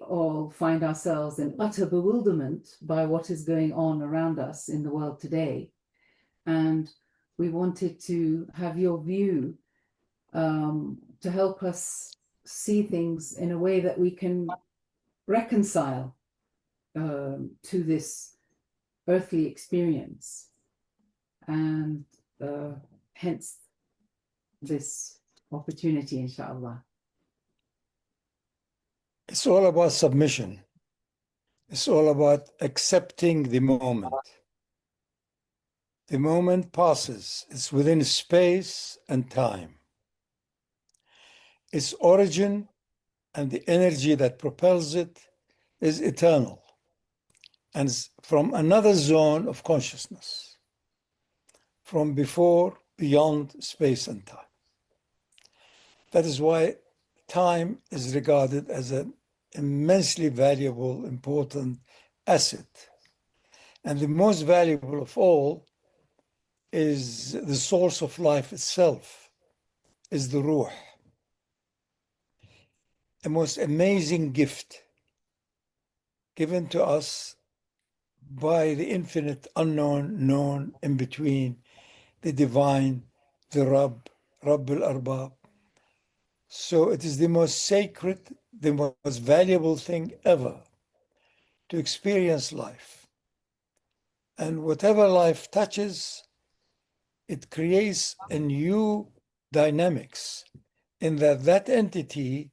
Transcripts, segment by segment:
all find ourselves in utter bewilderment by what is going on around us in the world today. And we wanted to have your view to help us see things in a way that we can reconcile to this earthly experience. And hence this opportunity, inshallah. It's all about submission. It's all about accepting the moment. The moment passes. It's within space and time. Its origin and the energy that propels it is eternal and is from another zone of consciousness, from before, beyond space and time. That is why time is regarded as an immensely valuable, important asset. And the most valuable of all is the source of life itself, is the ruh. A most amazing gift given to us by the infinite unknown, known in between, the divine, the Rabb al-Arbab. So it is the most sacred, the most valuable thing ever to experience life. And whatever life touches, it creates a new dynamics in that entity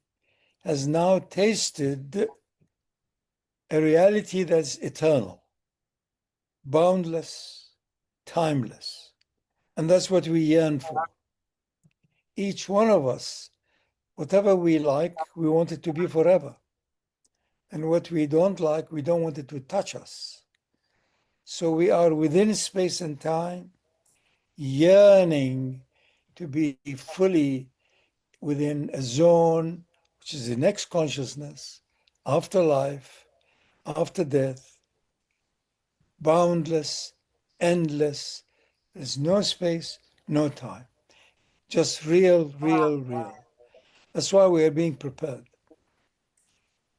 has now tasted a reality that's eternal, boundless, timeless. And that's what we yearn for. Each one of us, whatever we like, we want it to be forever. And what we don't like, we don't want it to touch us. So we are within space and time, yearning to be fully within a zone, which is the next consciousness, after life, after death, boundless, endless. There's no space, no time. Just real, real, real. That's why we are being prepared.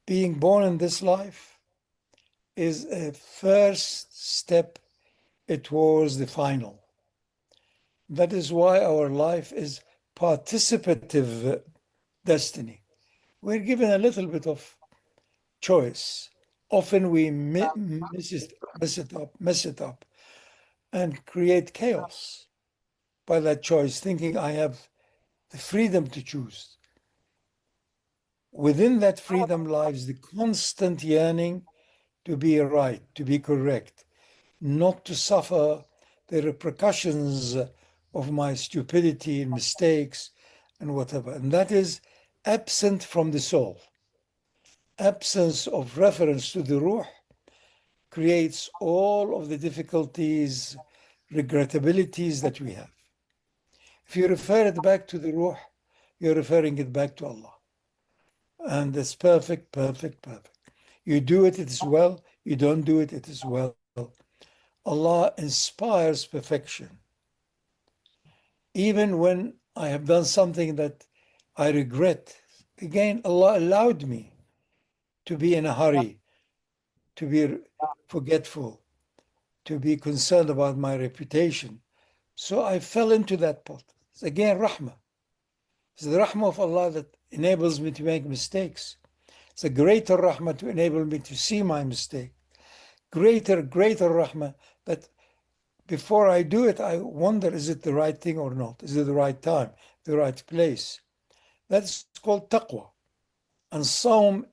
Being born in this life is a first step towards the final. That is why our life is participative destiny. We're given a little bit of choice. Often we mess it up, and create chaos by that choice, thinking I have the freedom to choose. Within that freedom lies the constant yearning to be right, to be correct, not to suffer the repercussions of my stupidity and mistakes and whatever. And that is absent from the soul. Absence of reference to the ruh creates all of the difficulties, regrettabilities that we have. If you refer it back to the ruh, you're referring it back to Allah. And it's perfect, perfect, perfect. You do it, it is well. You don't do it, it is well. Allah inspires perfection. Even when I have done something that I regret, again, Allah allowed me to be in a hurry, to be forgetful, to be concerned about my reputation. So I fell into that pot. It's again rahmah. It's the rahmah of Allah that enables me to make mistakes. It's a greater rahmah to enable me to see my mistake. Greater rahmah that before I do it, I wonder, is it the right thing or not? Is it the right time, the right place? That's called taqwa. And Sawm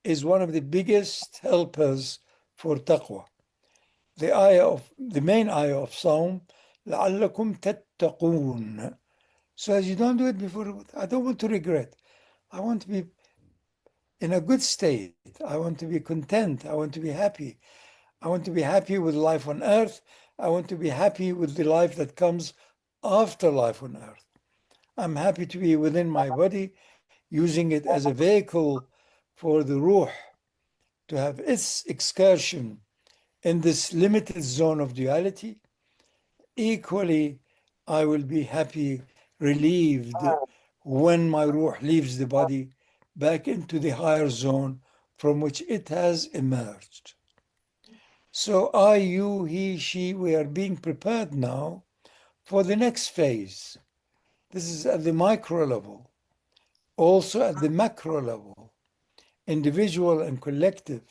is one of the biggest helpers for taqwa. The main ayah of Sawm, لَعَلَّكُمْ تَتَّقُونَ. So as you don't do it before, I don't want to regret. I want to be in a good state. I want to be content. I want to be happy. I want to be happy with life on earth. I want to be happy with the life that comes after life on earth. I'm happy to be within my body, using it as a vehicle for the ruh to have its excursion in this limited zone of duality. Equally, I will be happy, relieved when my ruh leaves the body back into the higher zone from which it has emerged. So I, you, he, she, we are being prepared now for the next phase. This is at the micro level, also at the macro level, individual and collective.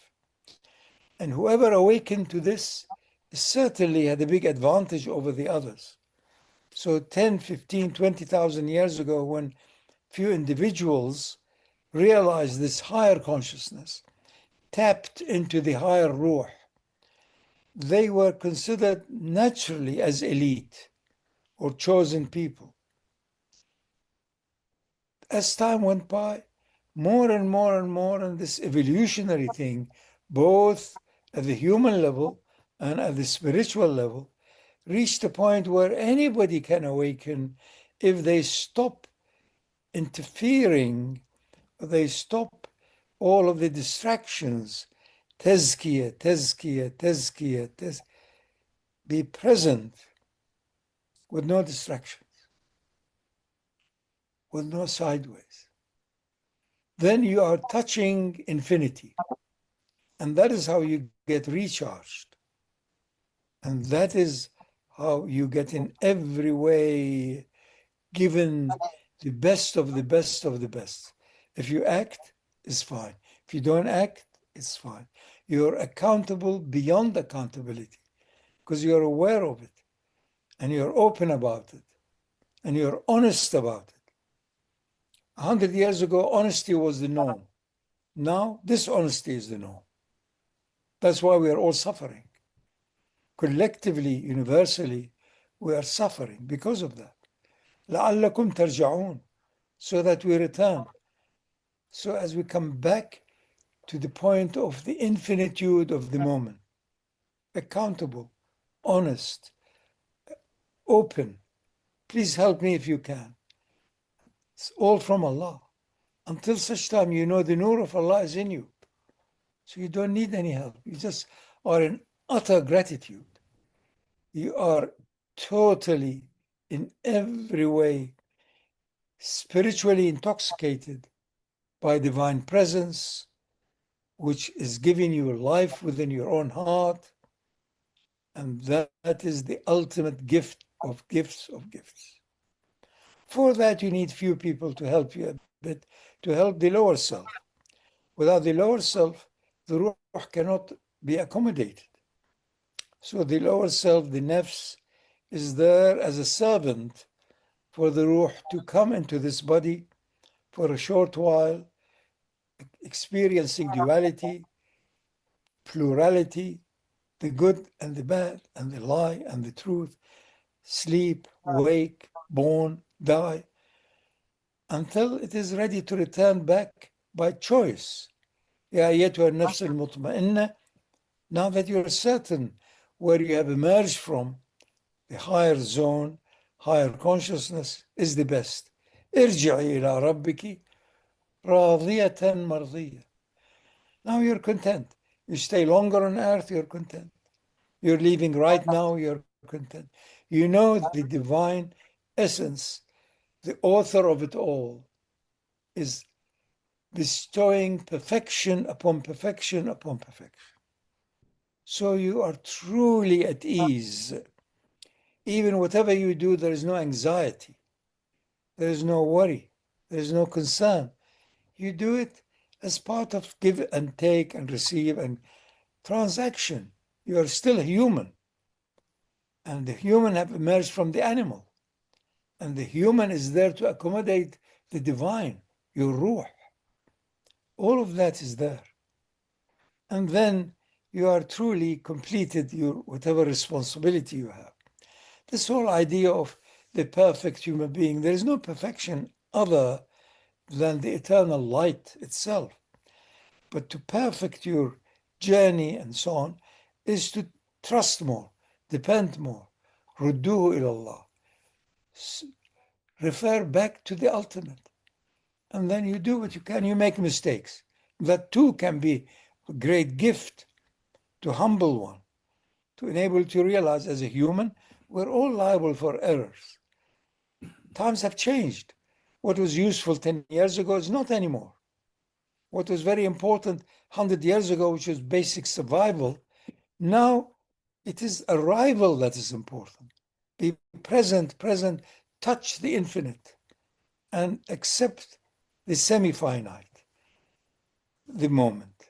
And whoever awakened to this certainly had a big advantage over the others. So 10, 15, 20,000 years ago, when few individuals realized this higher consciousness, tapped into the higher ruh, they were considered naturally as elite or chosen people. As time went by, more and more and more, and this evolutionary thing, both at the human level and at the spiritual level, reached a point where anybody can awaken if they stop interfering, they stop all of the distractions. Tazkiyah, tazkiyah, tazkiyah, be present with no distractions, with no sideways. Then you are touching infinity. And that is how you get recharged. And that is how you get in every way given the best of the best of the best. If you act, it's fine. If you don't act, it's fine. You're accountable beyond accountability because you're aware of it and you're open about it and you're honest about it. 100 years ago, honesty was the norm. Now, dishonesty is the norm. That's why we are all suffering. Collectively, universally, we are suffering because of that. لعلكم ترجعون, so that we return. So as we come back to the point of the infinitude of the moment, accountable, honest, open, please help me if you can. It's all from Allah. Until such time you know the nur of Allah is in you. So you don't need any help. You just are in utter gratitude. You are totally, in every way, spiritually intoxicated by divine presence, which is giving you life within your own heart. And that is the ultimate gift of gifts of gifts. For that, you need few people to help you a bit, to help the lower self. Without the lower self, the ruh cannot be accommodated. So the lower self, the nafs, is there as a servant for the ruh to come into this body for a short while, experiencing duality, plurality, the good and the bad, and the lie and the truth, sleep, wake, born, die, until it is ready to return back by choice. يا أيتها النفس المطمئنة, now that you're certain where you have emerged from, the higher zone, higher consciousness is the best. ارجعي إلى ربك راضية مرضية. Now you're content. You stay longer on earth, you're content. You're leaving right now, you're content. You know the divine essence, the author of it all, is bestowing perfection upon perfection upon perfection. So you are truly at ease. Even whatever you do, there is no anxiety. There is no worry. There is no concern. You do it as part of give and take and receive and transaction. You are still human. And the human have emerged from the animal. And the human is there to accommodate the divine, your ruh. All of that is there. And then you are truly completed your whatever responsibility you have. This whole idea of the perfect human being, there is no perfection other than the eternal light itself. But to perfect your journey and so on is to trust more, depend more, rudduhu ilallah, refer back to the ultimate. And then you do what you can. You make mistakes. That too can be a great gift to humble one, to enable you to realize as a human, we're all liable for errors. Times have changed. What was useful 10 years ago is not anymore. What was very important 100 years ago, which was basic survival. Now it is arrival that is important. Be present, touch the infinite and accept the semi-finite, the moment.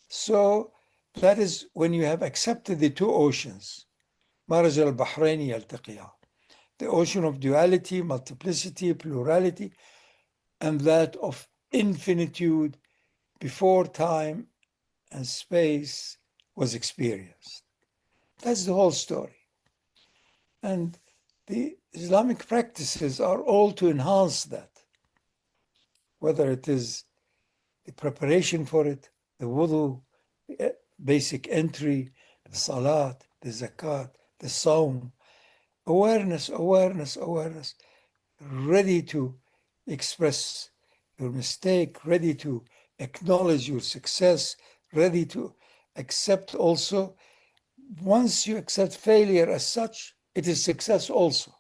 So that is when you have accepted the two oceans, مرج البحرين يلتقيان, the ocean of duality, multiplicity, plurality, and that of infinitude before time and space was experienced. That's the whole story. And the Islamic practices are all to enhance that, whether it is the preparation for it, the wudu, the basic entry, the salat, the zakat, the sawm, awareness, ready to express your mistake, ready to acknowledge your success, ready to accept also. Once you accept failure as such, it is success also.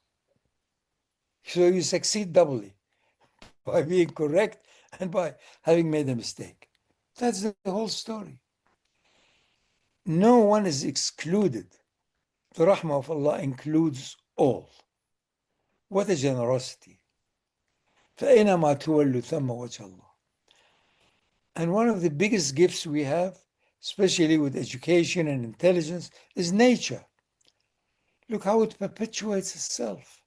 So you succeed doubly by being correct and by having made a mistake. That's the whole story. No one is excluded. The rahma of Allah includes all. What a generosity. فأينما تولوا ثم وجه الله. And one of the biggest gifts we have, especially with education and intelligence, is nature. Look how it perpetuates itself.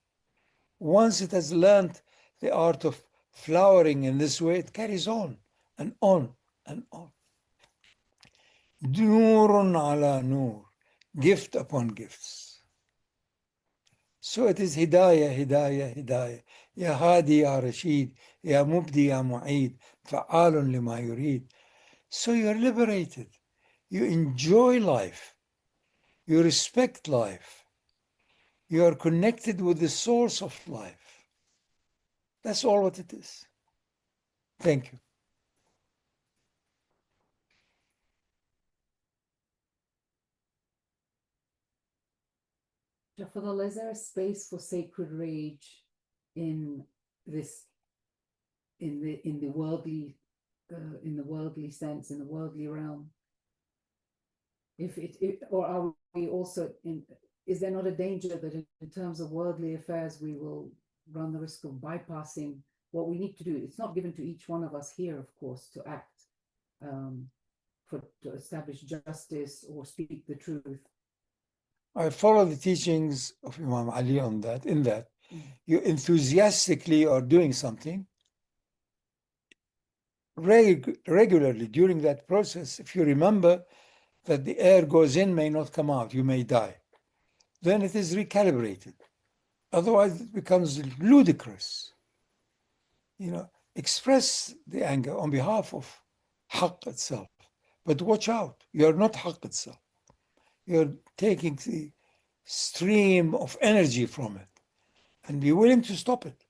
Once it has learned the art of flowering in this way, it carries on and on and on. Nurun ala nur, gift upon gifts. So it is hidayah, hidayah, hidayah. Ya hadi, ya rashid, ya mubdi, ya mu'eed, fa'alun lima yurid. So you're liberated. You enjoy life. You respect life. You are connected with the source of life. That's all what it is. Thank you. Shaykh Fadhlalla, is there a space for sacred rage in this, in the worldly sense, in the worldly realm? Or are we also in? Is there not a danger that in terms of worldly affairs we will run the risk of bypassing what we need to do? It's not given to each one of us here, of course, to act to establish justice or speak the truth. I follow the teachings of Imam Ali on that, in that you enthusiastically are doing something regularly during that process. If you remember that the air goes in, may not come out, you may die, then it is recalibrated. Otherwise, it becomes ludicrous. Express the anger on behalf of haqq itself. But watch out, you're not haqq itself. You're taking the stream of energy from it, and be willing to stop it.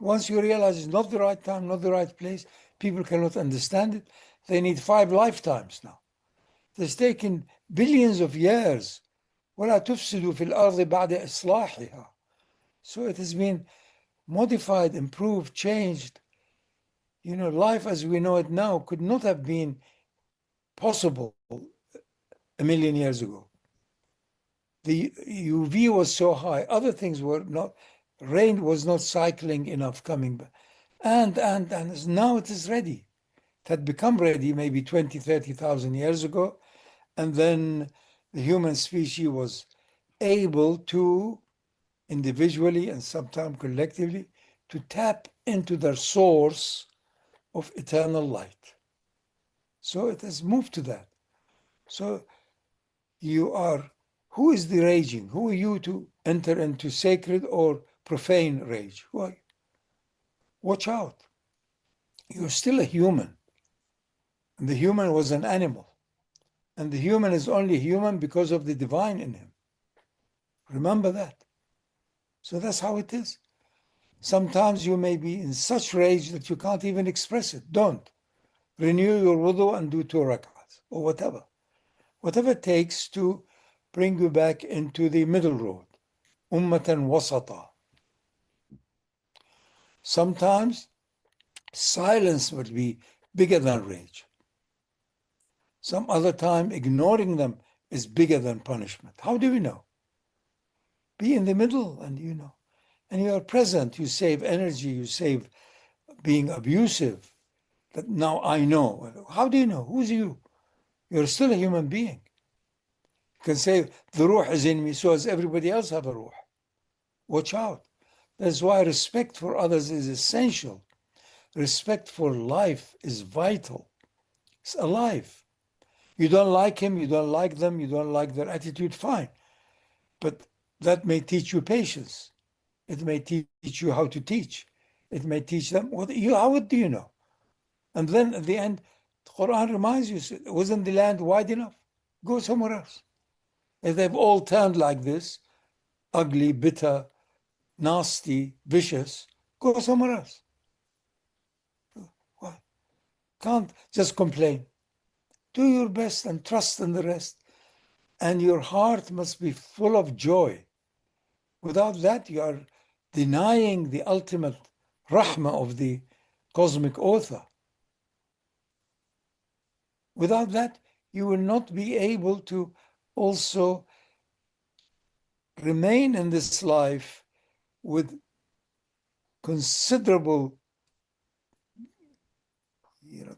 Once you realize it's not the right time, not the right place, people cannot understand it, they need 5 lifetimes now. It has taken billions of years. وَلَا تُفْسِدُوا فِي الْأَرْضِ بَعْدَ إِصْلَاحِهَا. So it has been modified, improved, changed. Life as we know it now could not have been possible 1,000,000 years ago. The UV was so high, other things were not, rain was not cycling enough coming back. And now it is ready. It had become ready maybe 20, 30,000 years ago. And then the human species was able to, individually and sometimes collectively, to tap into their source of eternal light. So it has moved to that. So who is the raging? Who are you to enter into sacred or profane rage? Who are you? Watch out. You're still a human. And the human was an animal. And the human is only human because of the divine in him. Remember that. So that's how it is. Sometimes you may be in such rage that you can't even express it. Don't. Renew your wudu and do 2 rak'ahs or whatever. Whatever it takes to bring you back into the middle road. Ummatan wasata. Sometimes silence will be bigger than rage. Some other time, ignoring them is bigger than punishment. How do we know? Be in the middle, and you know. And you are present. You save energy. You save being abusive. That now I know. How do you know? Who's you? You're still a human being. You can say, the ruh is in me, so does everybody else have a ruh. Watch out. That's why respect for others is essential. Respect for life is vital. It's alive. You don't like him, you don't like them, you don't like their attitude, fine. But that may teach you patience. It may teach you how to teach. It may teach them how do you know? And then at the end, the Quran reminds you, wasn't the land wide enough? Go somewhere else. If they've all turned like this, ugly, bitter, nasty, vicious, go somewhere else. Why? Can't just complain. Do your best and trust in the rest. And your heart must be full of joy. Without that, you are denying the ultimate rahma of the cosmic author. Without that, you will not be able to also remain in this life with considerable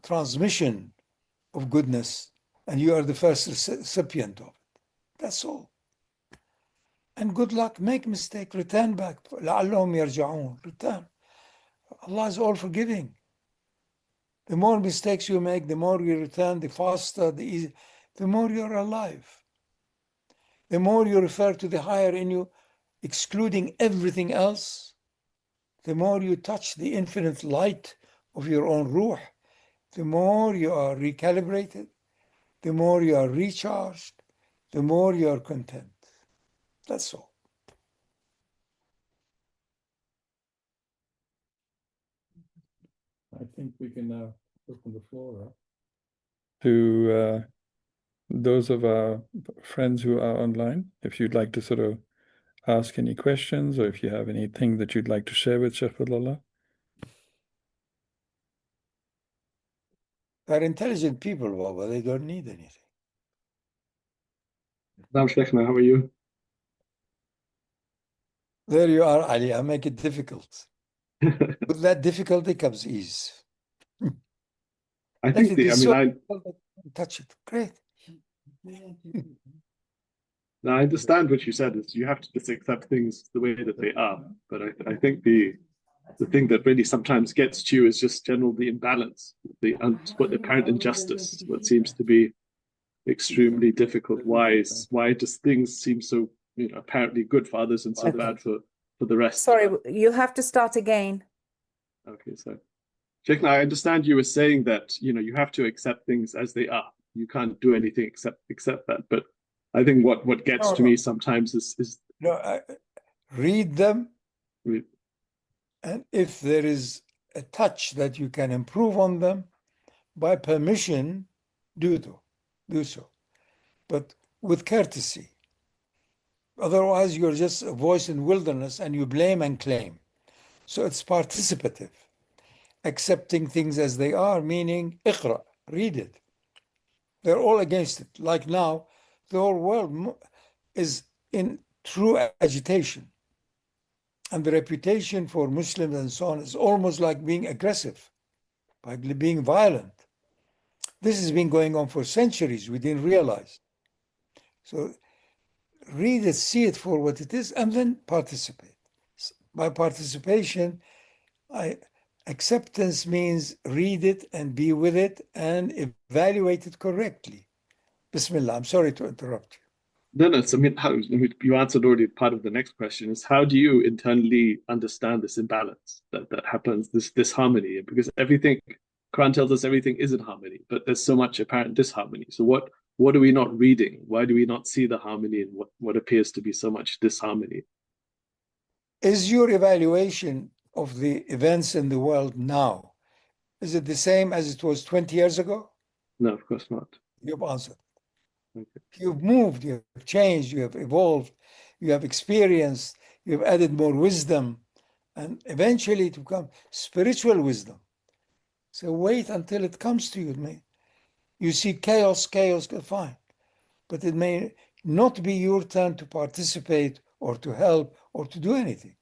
transmission of goodness, and you are the first recipient of it. That's all. And good luck, make mistake, return back. لعلهم يرجعون. Return. Allah is all forgiving. The more mistakes you make, the more you return, the faster, the more you're alive. The more you refer to the higher in you, excluding everything else, the more you touch the infinite light of your own ruh, the more you are recalibrated, the more you are recharged, the more you are content. That's all. I think we can now open the floor up to those of our friends who are online. If you'd like to sort of ask any questions, or if you have anything that you'd like to share with Shaykh Fadhlalla. They're intelligent people, Baba. They don't need anything. Naam Shaykhna, how are you? There you are, Ali. I make it difficult. With that difficulty comes ease. I think Let it be so difficult that you touch it. Great. Now I understand what you said is you have to just accept things the way that they are. But I think the thing that really sometimes gets to you is just general the imbalance, the apparent injustice, what seems to be extremely difficult. Why does things seem so apparently good for others and so bad for the rest? Sorry, you have to start again. Okay, so Sheikh, I understand you were saying that you have to accept things as they are. You can't do anything except that. But I think what gets to me sometimes is read them, read. And if there is a touch that you can improve on them, by permission, do so. But with courtesy. Otherwise, you're just a voice in wilderness and you blame and claim. So it's participative. Accepting things as they are, meaning iqra, read it. They're all against it. Like now, the whole world is in true agitation. And the reputation for Muslims and so on is almost like being aggressive, like being violent. This has been going on for centuries. We didn't realize. So read it, see it for what it is, and then participate. By participation, acceptance means read it and be with it and evaluate it correctly. Bismillah, I'm sorry to interrupt you. No, I mean, you answered already part of the next question is how do you internally understand this imbalance that happens, this harmony? Because everything, Quran tells us everything is in harmony, but there's so much apparent disharmony. So what are we not reading? Why do we not see the harmony in what appears to be so much disharmony? Is your evaluation of the events in the world now, is it the same as it was 20 years ago? No, of course not. You've answered. Okay. You've moved, you have changed, you have evolved, you have experienced, you have added more wisdom, and eventually to become spiritual wisdom. So wait until it comes to you, You see chaos, fine. But it may not be your turn to participate or to help or to do anything.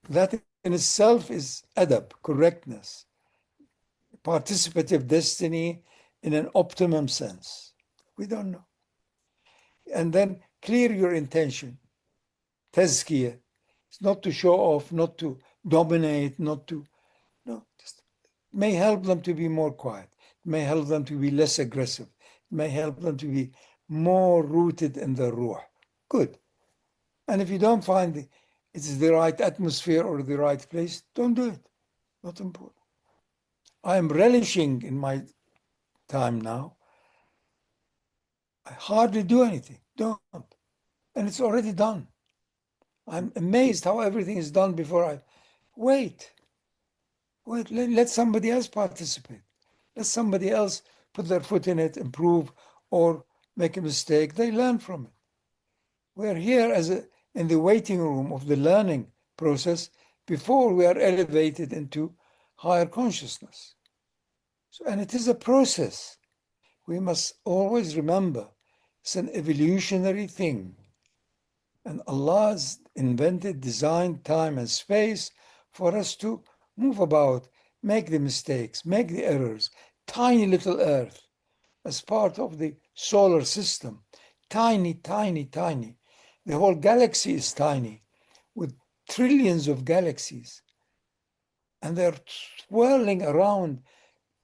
That in itself is adab, correctness, participative destiny in an optimum sense. We don't know. And then clear your intention. Tazkiyah. It's not to show off, not to dominate, just may help them to be more quiet. It may help them to be less aggressive. It may help them to be more rooted in the ruh. Good. And if you don't find it's the right atmosphere or the right place, don't do it. Not important. I am relishing in my time now. I hardly do anything. Don't. And it's already done. I'm amazed how everything is done before I wait. Let somebody else participate. Let somebody else put their foot in it, improve, or make a mistake. They learn from it. We're here in the waiting room of the learning process before we are elevated into higher consciousness. And it is a process. We must always remember it's an evolutionary thing. And Allah's invented, designed time and space for us to move about, make the mistakes, make the errors. Tiny little Earth as part of the solar system. Tiny, tiny, tiny. The whole galaxy is tiny, with trillions of galaxies. And they're swirling around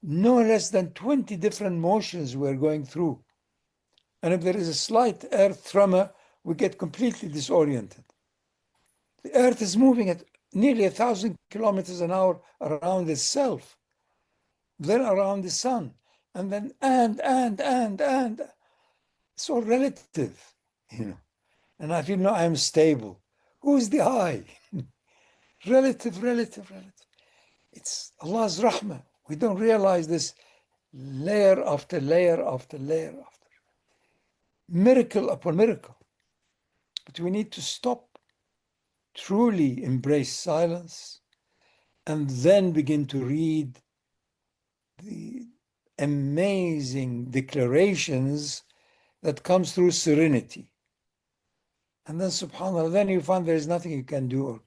no less than 20 different motions we're going through. And if there is a slight earth tremor, we get completely disoriented. The earth is moving at nearly 1,000 kilometers an hour around itself, then around the sun, and then and. It's all relative, And I feel, no, I'm stable. Who is the I? Relative. It's Allah's rahma. We don't realize this layer after layer after layer after. Miracle upon miracle. But we need to stop, truly embrace silence, and then begin to read the amazing declarations that comes through serenity. And then subhanAllah, then you find there is nothing you can do or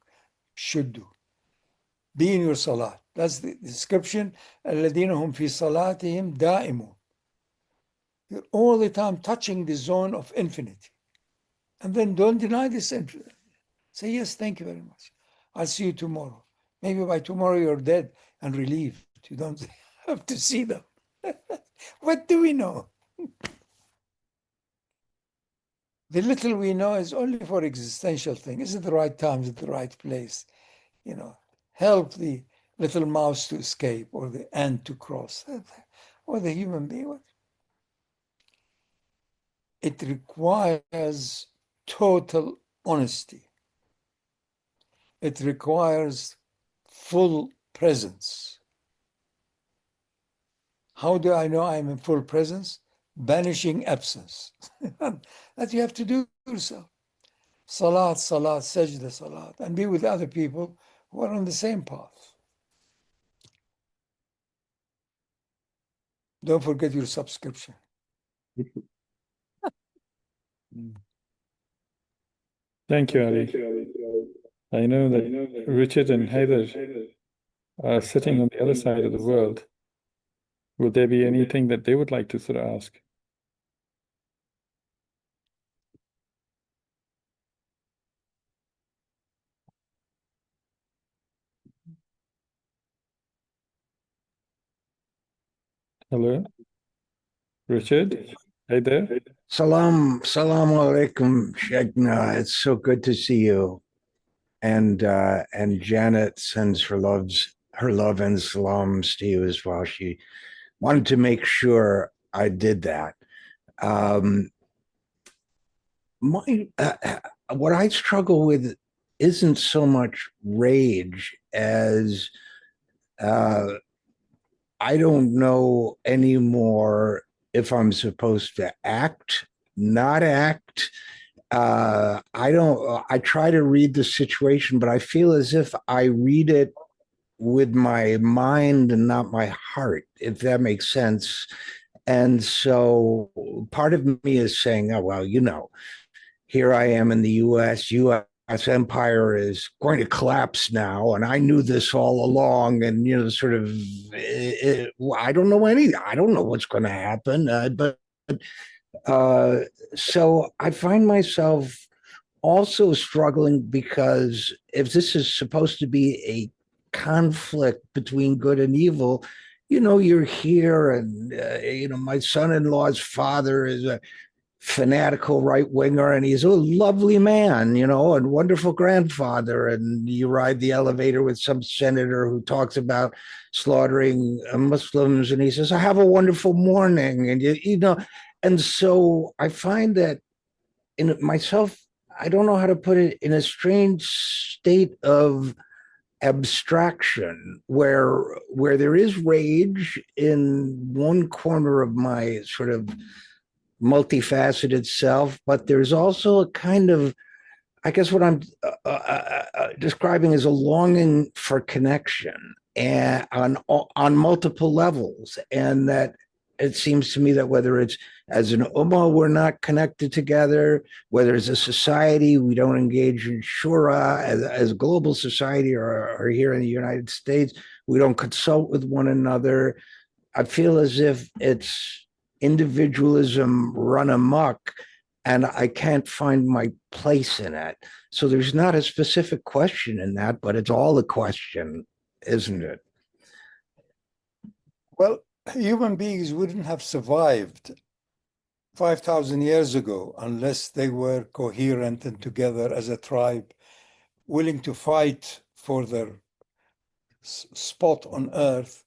should do. Be in your salat. That's the description. الَّذِينَ هُمْ فِي صَلَاتِهِمْ دَائِمُونَ. You're all the time touching the zone of infinity. And then don't deny this infinity. Say, yes, thank you very much. I'll see you tomorrow. Maybe by tomorrow you're dead and relieved. You don't have to see them. What do we know? The little we know is only for existential things. Is it the right time? Is it the right place? Help the little mouse to escape, or the ant to cross, or the human being. It requires total honesty. It requires full presence. How do I know I'm in full presence? Banishing absence. That you have to do yourself. Salat, sajda, salat, and be with other people who are on the same path. Don't forget your subscription. Thank you, Ali. I know that Richard and Heather are sitting on the other side of the world. Will there be anything that they would like to sort of ask? Hello, Richard. Hey there. Salam alaikum, Shaykhna. It's so good to see you. And Janet sends her love and salams to you as well. She wanted to make sure I did that. What I struggle with isn't so much rage as I don't know anymore if I'm supposed to act, not act. I try to read the situation, but I feel as if I read it with my mind and not my heart, if that makes sense. And so part of me is saying, oh, well, here I am in the US empire is going to collapse now. And I knew this all along. And, I don't know I don't know what's going to happen. So I find myself also struggling because if this is supposed to be a conflict between good and evil, you're here and, my son-in-law's father is a fanatical right winger and he's a lovely man, and wonderful grandfather. And you ride the elevator with some senator who talks about slaughtering Muslims and he says, I have a wonderful morning. And, and so I find that in myself, I don't know how to put it, in a strange state of abstraction where there is rage in one corner of my sort of multifaceted self, but there's also a kind of, I guess what I'm describing as a longing for connection and on multiple levels. And that it seems to me that whether it's as an ummah, we're not connected together, whether as a society, we don't engage in shura, as a global society or here in the United States, we don't consult with one another. I feel as if it's individualism run amok and I can't find my place in it. So there's not a specific question in that, but it's all a question, isn't it? Well, human beings wouldn't have survived 5,000 years ago unless they were coherent and together as a tribe, willing to fight for their spot on earth,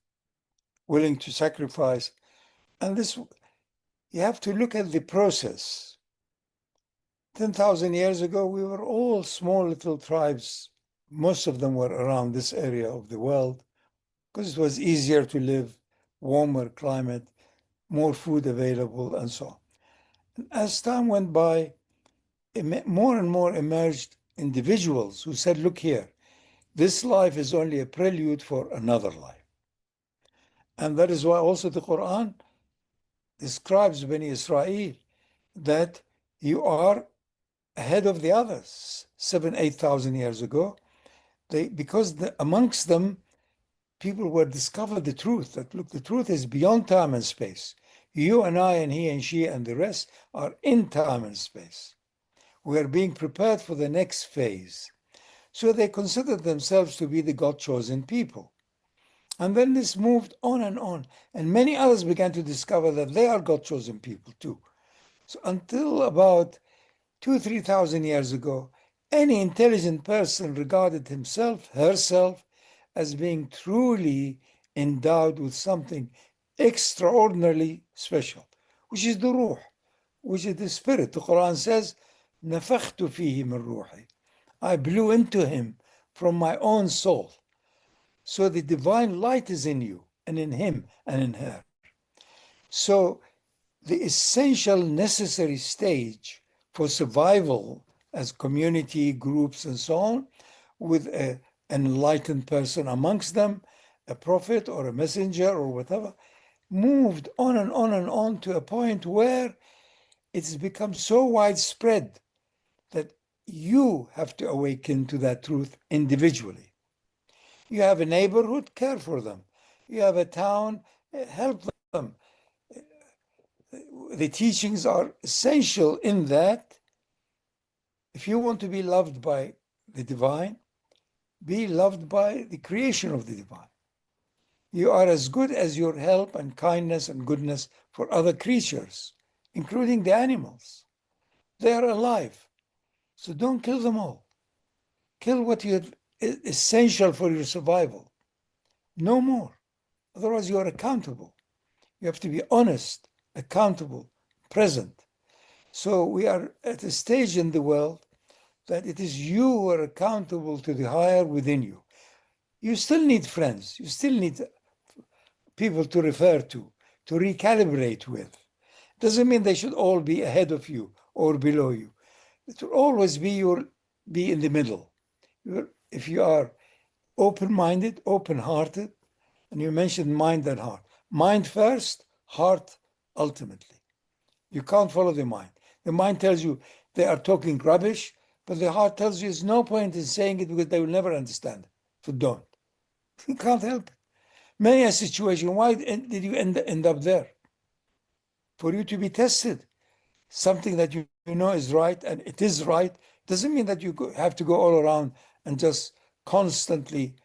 willing to sacrifice. And this, you have to look at the process. 10,000 years ago, we were all small little tribes. Most of them were around this area of the world because it was easier to live, warmer climate, more food available, and so on. And as time went by, more and more emerged individuals who said, look here, this life is only a prelude for another life. And that is why also the Quran describes Bani Israel that you are ahead of the others 7,000-8,000 years ago. Because amongst them, people were discovered the truth, that look, the truth is beyond time and space. You and I and he and she and the rest are in time and space. We are being prepared for the next phase. So they considered themselves to be the God-chosen people. And then this moved on, and many others began to discover that they are God-chosen people too. So until about 2,000-3,000 years ago, any intelligent person regarded himself, herself, as being truly endowed with something extraordinarily special, which is the ruh, which is the spirit. The Quran says, نَفَخْتُ فِيهِ مِنْ رُوحِي. I blew into him from my own soul. So the divine light is in you and in him and in her. So the essential necessary stage for survival as community, groups, and so on, with an enlightened person amongst them, a prophet or a messenger or whatever, moved on and on to a point where it's become so widespread that you have to awaken to that truth individually. You have a neighborhood, care for them. You have a town, help them. The teachings are essential in that if you want to be loved by the divine, be loved by the creation of the divine. You are as good as your help and kindness and goodness for other creatures, including the animals. They are alive. So don't kill them all. Kill what you have essential for your survival. No more. Otherwise, you are accountable. You have to be honest, accountable, present. So we are at a stage in the world that it is you who are accountable to the higher within you. You still need friends. You still need people to refer to recalibrate with. Doesn't mean they should all be ahead of you or below you. It will always be in the middle. If you are open-minded, open-hearted, and you mentioned mind and heart. Mind first, heart ultimately. You can't follow the mind. The mind tells you they are talking rubbish, but the heart tells you there's no point in saying it because they will never understand it. So don't. You can't help it. Many a situation, why did you end up there? For you to be tested. Something that you know is right, and it is right, doesn't mean that you have to go all around and just constantly,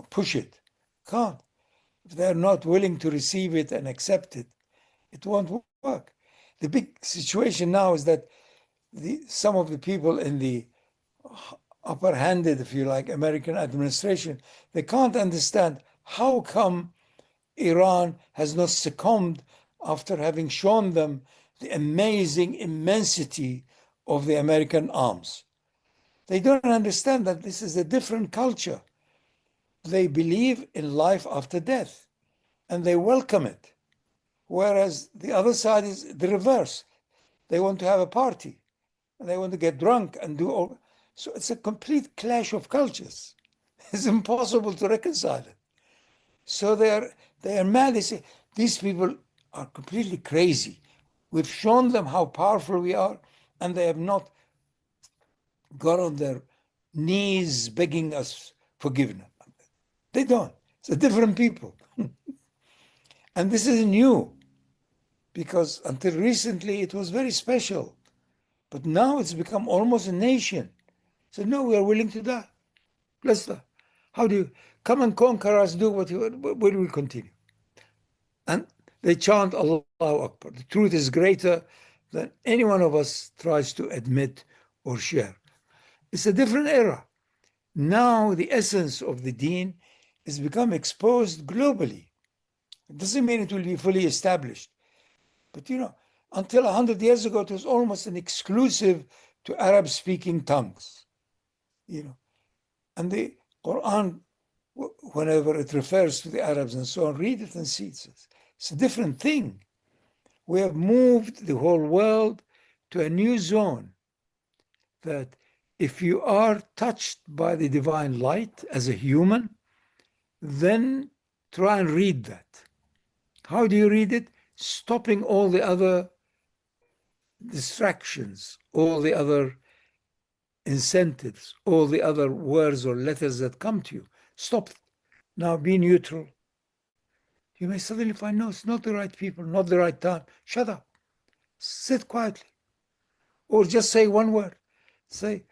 push it. Can't. If they're not willing to receive it and accept it, it won't work. The big situation now is that some of the people in the upper-handed, if you like, American administration, they can't understand how come Iran has not succumbed after having shown them the amazing immensity of the American arms. They don't understand that this is a different culture. They believe in life after death and they welcome it. Whereas the other side is the reverse. They want to have a party and they want to get drunk and do all. So it's a complete clash of cultures. It's impossible to reconcile it. So they are mad. They say, these people are completely crazy. We've shown them how powerful we are, and they have not got on their knees begging us forgiveness. They don't. It's a different people. And this is new, because until recently it was very special. But now it's become almost a nation. So no, we are willing to die. Let's die. How do you come and conquer us? Do what you want. Will we continue? And they chant Allahu Akbar. The truth is greater than any one of us tries to admit or share. It's a different era. Now the essence of the deen has become exposed globally. It doesn't mean it will be fully established. But until 100 years ago, it was almost an exclusive to Arab-speaking tongues. And the Quran, whenever it refers to the Arabs and so on, read it and see it. It's a different thing. We have moved the whole world to a new zone that if you are touched by the divine light as a human, then try and read that. How do you read it? Stopping all the other distractions, all the other incentives, all the other words or letters that come to you. Stop it. Now be neutral. You may suddenly find, no, it's not the right people, not the right time. Shut up. Sit quietly. Or just say one word. Say,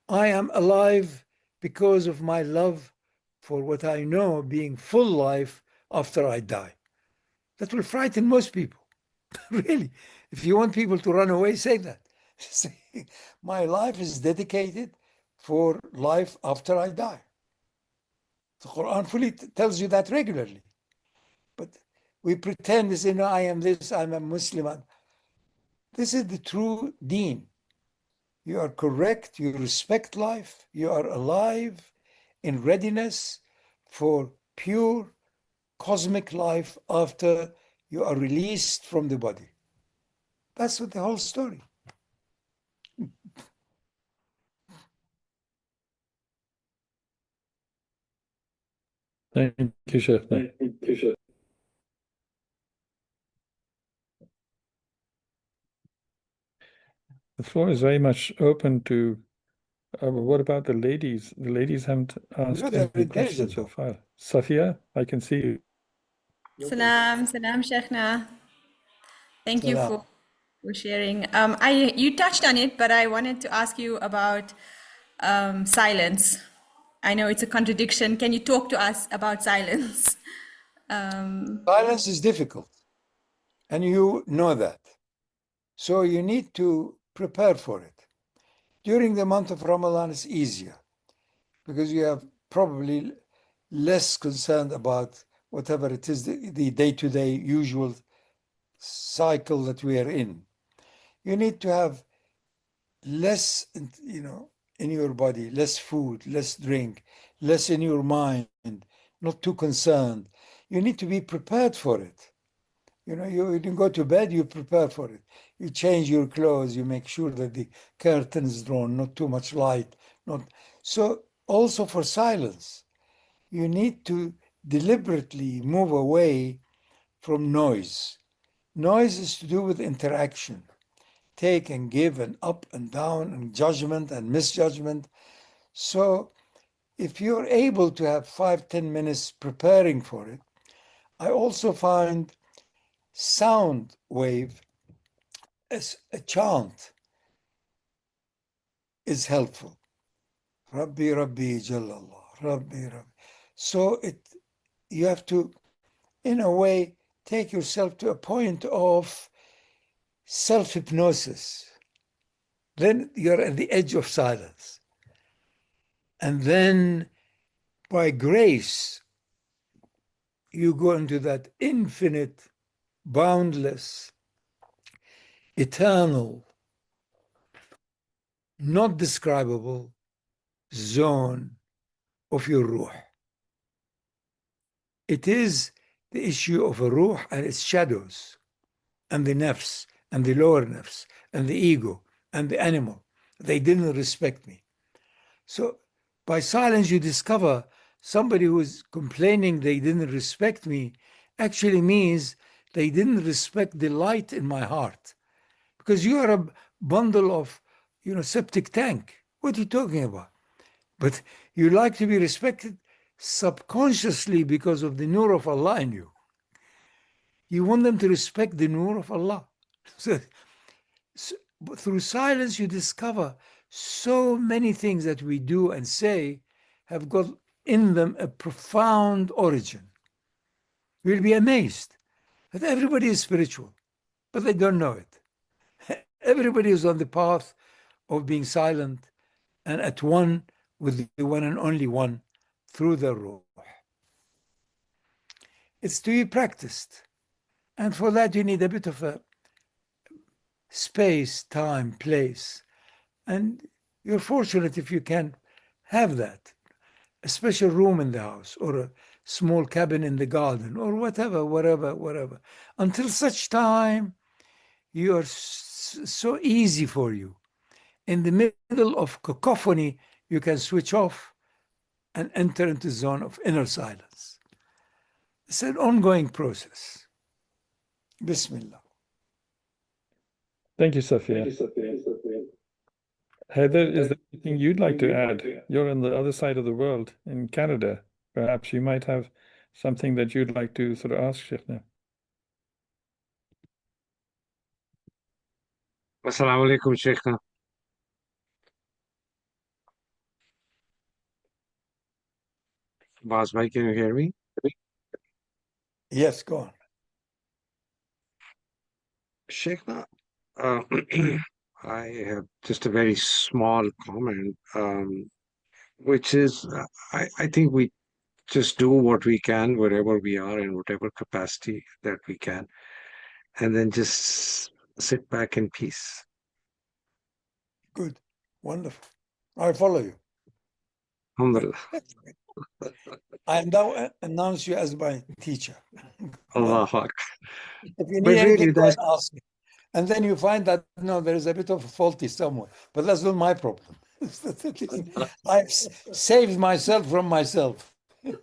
I am alive because of my love for what I know being full life after I die. That will frighten most people. Really. If you want people to run away, say that. Say, my life is dedicated for life after I die. The Quran fully tells you that regularly. But we pretend, I am this, I'm a Muslim. This is the true deen. You are correct, you respect life, you are alive in readiness for pure cosmic life after you are released from the body. That's what the whole story. Thank you, Sheikh. Thank you, Sheikh. The floor is very much open to. What about the ladies? The ladies haven't asked they're any questions intelligent, so though. far. Safia, I can see you. Salam, salam, Sheikhna. Thank you Salam. for sharing. You touched on it, but I wanted to ask you about silence. I know it's a contradiction. Can you talk to us about silence? Silence is difficult, and you know that. So you need to prepare for it. During the month of Ramadan, it's easier because you have probably less concerned about whatever it is, the day-to-day usual cycle that we are in. You need to have less, in your body, less food, less drink, less in your mind, not too concerned. You need to be prepared for it. You didn't go to bed, you prepare for it. You change your clothes, you make sure that the curtain is drawn, not too much light. So also for silence, you need to deliberately move away from noise. Noise is to do with interaction, take and give and up and down and judgment and misjudgment. So if you're able to have 5-10 minutes preparing for it, I also find sound wave as a chant is helpful. Rabbi, Rabbi, Jallallah, Rabbi, Rabbi. So you have to, in a way, take yourself to a point of self-hypnosis. Then you're at the edge of silence. And then by grace, you go into that infinite, boundless, eternal, not describable zone of your ruh. It is the issue of a ruh and its shadows, and the nafs, and the lower nafs, and the ego, and the animal. They didn't respect me. So by silence, you discover somebody who is complaining they didn't respect me actually means they didn't respect the light in my heart. Because you are a bundle of, septic tank. What are you talking about? But you like to be respected subconsciously because of the nur of Allah in you. You want them to respect the nur of Allah. So through silence, you discover so many things that we do and say have got in them a profound origin. You'll be amazed that everybody is spiritual, but they don't know it. Everybody is on the path of being silent and at one with the one and only one through the ruh. It's to be practiced. And for that, you need a bit of a space, time, place. And you're fortunate if you can have that. A special room in the house or a small cabin in the garden or whatever. Until such time, you are so easy for you. In the middle of cacophony, you can switch off and enter into the zone of inner silence. It's an ongoing process. Bismillah. Thank you, Sophia. Heather, is there anything you'd like to add? You're on the other side of the world in Canada. Perhaps you might have something that you'd like to sort of ask Sheikh now. Assalamu alaikum, Sheikh. Boss Bhai, can you hear me? Yes, go on. Sheikh, I have just a very small comment, which is I think we just do what we can wherever we are in whatever capacity that we can, and then just sit back in peace. Good. Wonderful. I follow you. Alhamdulillah. I now announce you as my teacher. Allahu Akbar. If you But need really, anything, go that's and ask me. And then you find that, no, there is a bit of faulty somewhere. But that's not my problem. I've saved myself from myself. but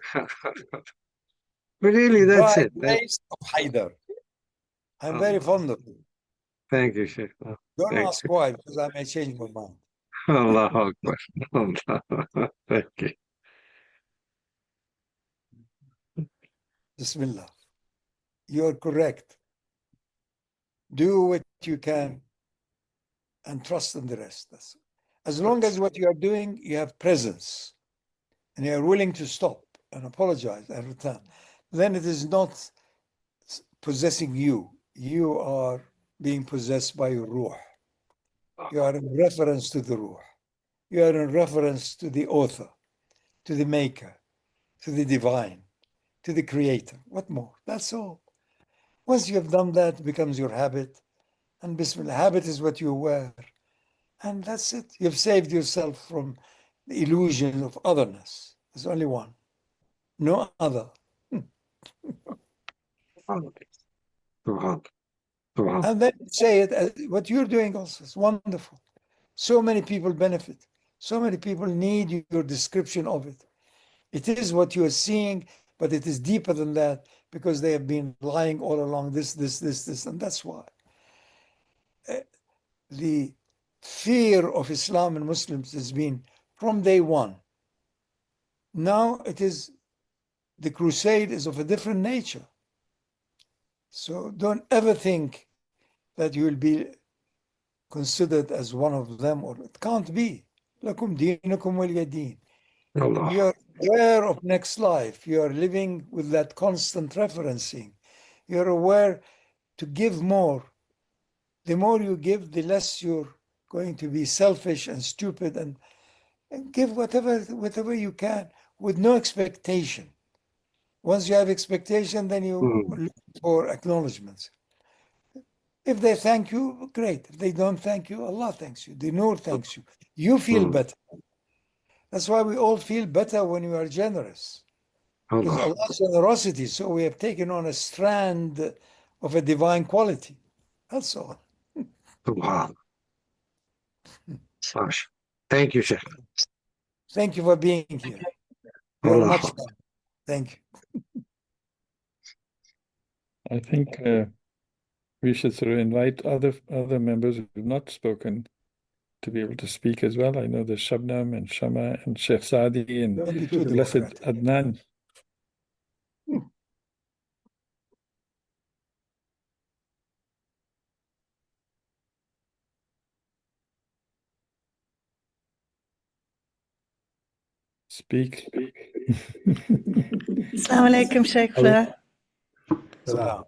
really, that's By it. That's grace of Haidar. I'm very fond of you. Thank you, Sheikh. Don't Thank ask why, because I may change my mind. you. Allahu Akbar. Thank you. Bismillah. You're correct. Do what you can and trust in the rest. As long as what you are doing, you have presence and you are willing to stop and apologize and return, then it is not possessing you. You are being possessed by your ruh. You are in reference to the ruh. You are in reference to the author, to the maker, to the divine, to the creator. What more? That's all. Once you have done that, it becomes your habit. And Bismillah, habit is what you wear. And that's it. You've saved yourself from the illusion of otherness. There's only one. No other. And then say it, what you're doing also is wonderful. So many people benefit. So many people need your description of it. It is what you are seeing, but it is deeper than that. because they have been lying all along this, and that's why. The fear of Islam and Muslims has been from day one. Now it is, the crusade is of a different nature. So don't ever think that you will be considered as one of them, or it can't be. Lakum deenukum waliya deen. Allah. You are aware of next life. You are living with that constant referencing. You're aware to give more. The more you give, the less you're going to be selfish and stupid, and give whatever you can with no expectation. Once you have expectation, then you look for acknowledgements. If they thank you, great. If they don't thank you, Allah thanks you. The Noor thanks you. You feel better. That's why we all feel better when we are generous. Because Allah. Allah's generosity, so we have taken on a strand of a divine quality. That's all. Subhan. Sash. Thank you, Sheikh. Thank you for being here. You're Allah. much better. Thank you. I think we should sort of invite other members who have not spoken to be able to speak as well. I know there's Shabnam and Shama and Sheikh Saadi and Don't be too Blessed democratic. Adnan. Speak. Assalamu alaikum, Shaykh Fadhlalla. Salam.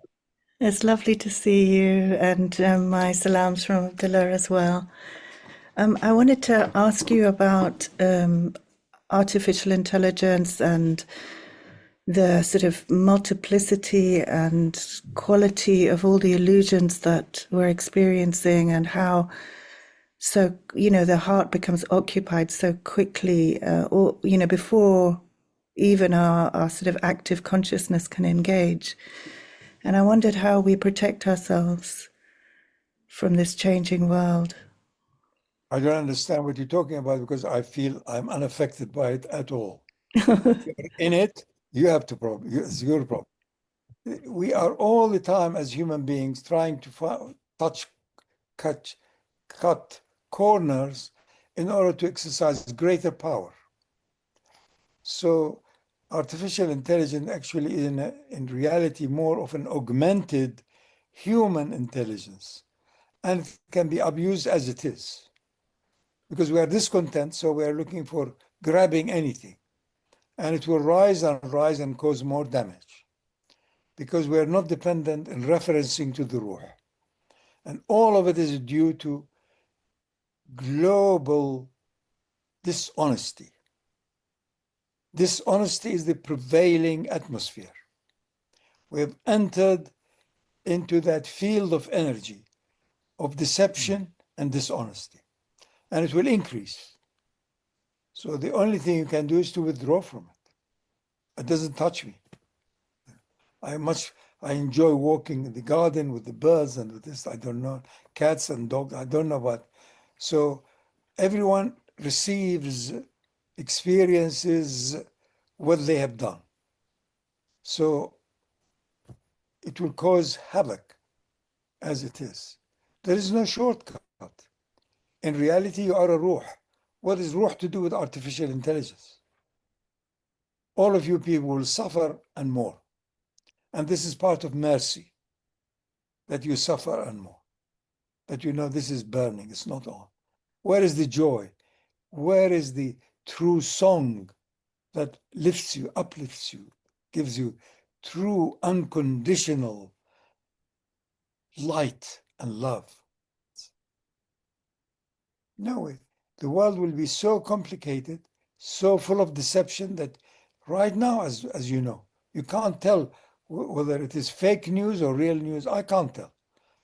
It's lovely to see you, and my salams from Abdullah as well. I wanted to ask you about artificial intelligence and the sort of multiplicity and quality of all the illusions that we're experiencing, and how, so, the heart becomes occupied so quickly, or, before even our sort of active consciousness can engage. And I wondered how we protect ourselves from this changing world. I don't understand what you're talking about, because I feel I'm unaffected by it at all. You're in it, you have to problem. It's your problem. We are all the time as human beings trying to cut corners in order to exercise greater power. So artificial intelligence actually is in reality more of an augmented human intelligence, and it can be abused as it is, because we are discontent, so we are looking for grabbing anything, and it will rise and cause more damage, because we are not dependent in referencing to the ruh. And all of it is due to global dishonesty. Dishonesty is the prevailing atmosphere. We have entered into that field of energy of deception and dishonesty, and it will increase. So the only thing you can do is to withdraw from it. It doesn't touch me. I enjoy walking in the garden with the birds and with this, I don't know, cats and dogs, I don't know what. So everyone receives, experiences what they have done. So it will cause havoc as it is. There is no shortcut. In reality, you are a ruh. What is ruh to do with artificial intelligence? All of you people will suffer and more. And this is part of mercy, that you suffer and more. That you know this is burning, it's not on. Where is the joy? Where is the true song that lifts you, uplifts you, gives you true unconditional light and love? No way. The world will be so complicated, so full of deception, that right now, as you know, you can't tell whether it is fake news or real news. I can't tell.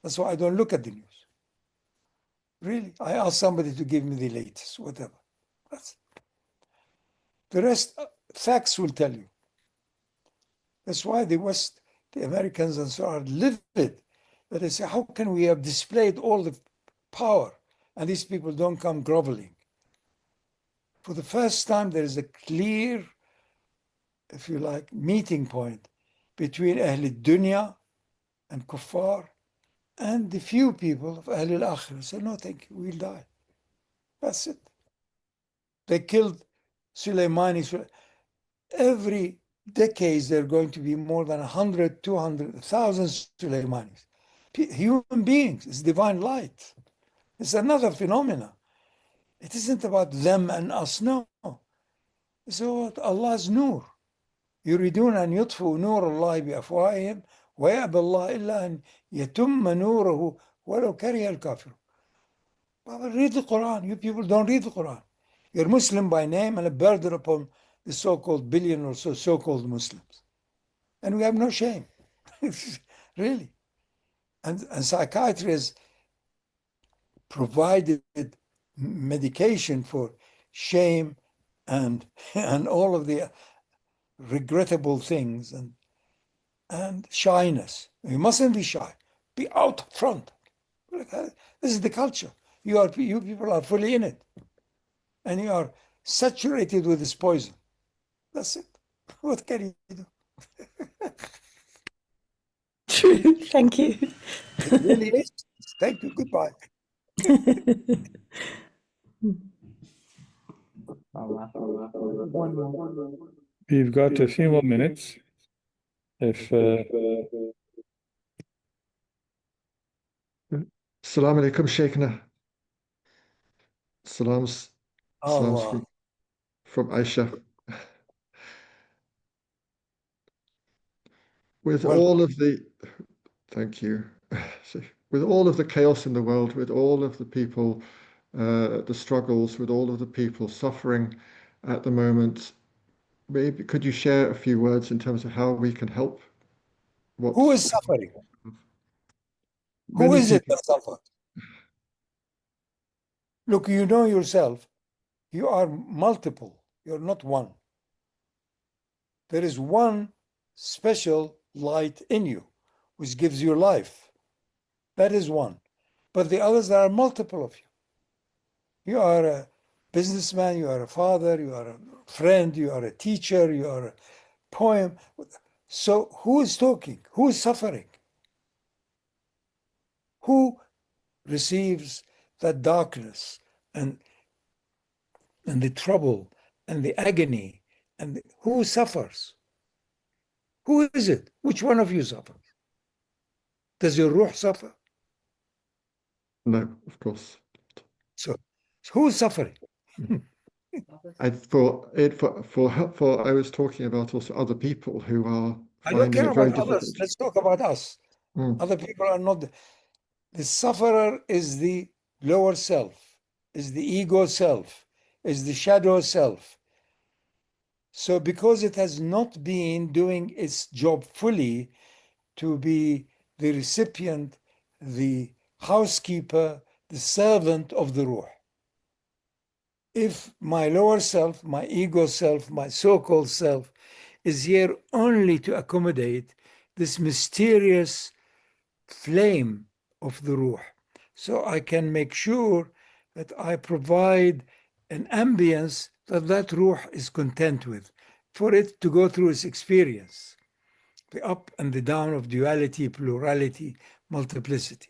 That's why I don't look at the news. Really, I ask somebody to give me the latest, whatever. The rest, facts will tell you. That's why the West, the Americans and so on, are livid. That they say, how can we have displayed all the power and these people don't come groveling? For the first time, there is a clear, if you like, meeting point between Ahl Dunya and Kuffar and the few people of Ahl al-Akhirah. Say, no, thank you, we'll die. That's it. They killed Sulaimani. Every decades, there are going to be more than 100, 200, 1,000 Sulaimanis. Human beings, it's divine light. It's another phenomena. It isn't about them and us, no. It's about Allah's nur. يريدون أن يطفئوا نور الله بأفواههم ويأبى الله إلا أن يتم نوره ولو كره الكافرون. But read the Quran. You people don't read the Quran. You're Muslim by name and a burden upon the so-called billion or so-called Muslims. And we have no shame. Really. And psychiatry has provided medication for shame and all of the regrettable things and shyness. You mustn't be shy. Be out front. This is the culture. You people are fully in it. And you are saturated with this poison. That's it. What can you do? True. Thank you. It really is. Thank you. Goodbye. One more. We've got a few more minutes. If Assalamu alaikum, Shaykhna. Salams Allah. from Aisha. With Welcome. all of the, thank you. With all of the chaos in the world, with all of the people, the struggles, with all of the people suffering at the moment, maybe could you share a few words in terms of how we can help? Who is suffering? Who Many is it people. that suffers? Look, you know yourself. You are multiple. You're not one. There is one special light in you, which gives you life. That is one. But the others, there are multiple of you. You are a businessman, you are a father, you are a friend, you are a teacher, you are a poem. So who is talking? Who is suffering? Who receives that darkness and the trouble and the agony and who suffers? Who is it? Which one of you suffers? Does your ruh suffer? No, of course. So who is suffering? I was talking about also other people who are I don't finding care it very about difficult. others. Let's talk about us. Other people are not. The sufferer is the lower self, is the ego self, is the shadow self. So because it has not been doing its job fully to be the recipient, the housekeeper, the servant of the ruh. If my lower self, my ego self, my so-called self is here only to accommodate this mysterious flame of the ruh, so I can make sure that I provide an ambience that ruh is content with, for it to go through its experience, the up and the down of duality, plurality, multiplicity.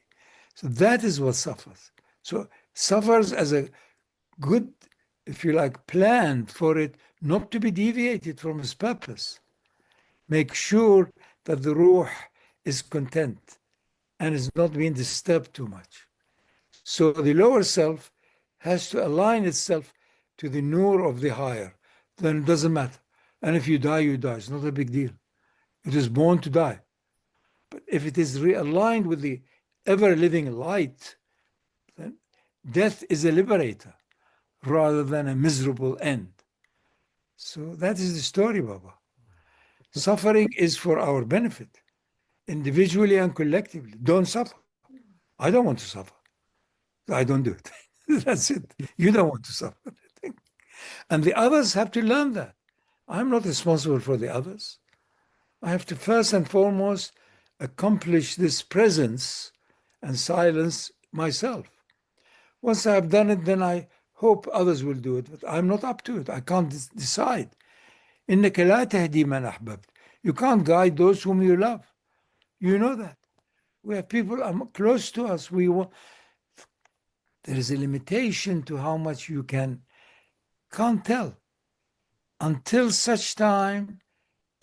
So that is what suffers. So suffers as a good, if you like, plan for it not to be deviated from its purpose. Make sure that the ruh is content and is not being disturbed too much. So the lower self has to align itself to the nur of the higher. Then it doesn't matter. And if you die, you die. It's not a big deal. It is born to die. But if it is realigned with the ever-living light, then death is a liberator rather than a miserable end. So that is the story, Baba. Suffering is for our benefit, individually and collectively. Don't suffer. I don't want to suffer. I don't do it. That's it. You don't want to suffer. And the others have to learn that. I'm not responsible for the others. I have to first and foremost accomplish this presence and silence myself. Once I have done it, then I hope others will do it, but I'm not up to it. I can't decide. إنك لا تهدي من أحببت. You can't guide those whom you love. You know that. We have people close to us. There is a limitation to how much you can't tell until such time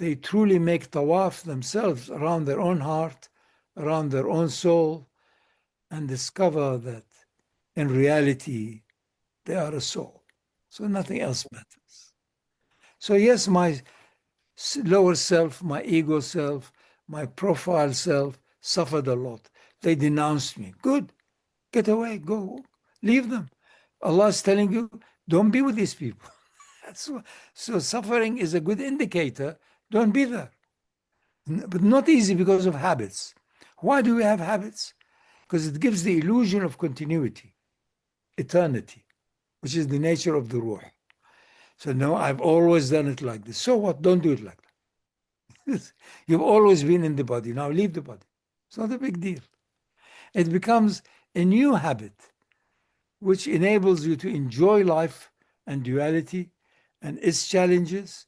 they truly make tawaf themselves around their own heart, around their own soul, and discover that in reality they are a soul. So nothing else matters. So yes, my lower self, my ego self, my profile self suffered a lot. They denounced me. Good. Get away. Go. Leave them. Allah is telling you, don't be with these people. So suffering is a good indicator. Don't be there. But not easy because of habits. Why do we have habits? Because it gives the illusion of continuity, eternity, which is the nature of the ruh. So no, I've always done it like this. So what? Don't do it like that. You've always been in the body. Now leave the body. It's not a big deal. It becomes a new habit, which enables you to enjoy life and duality and its challenges,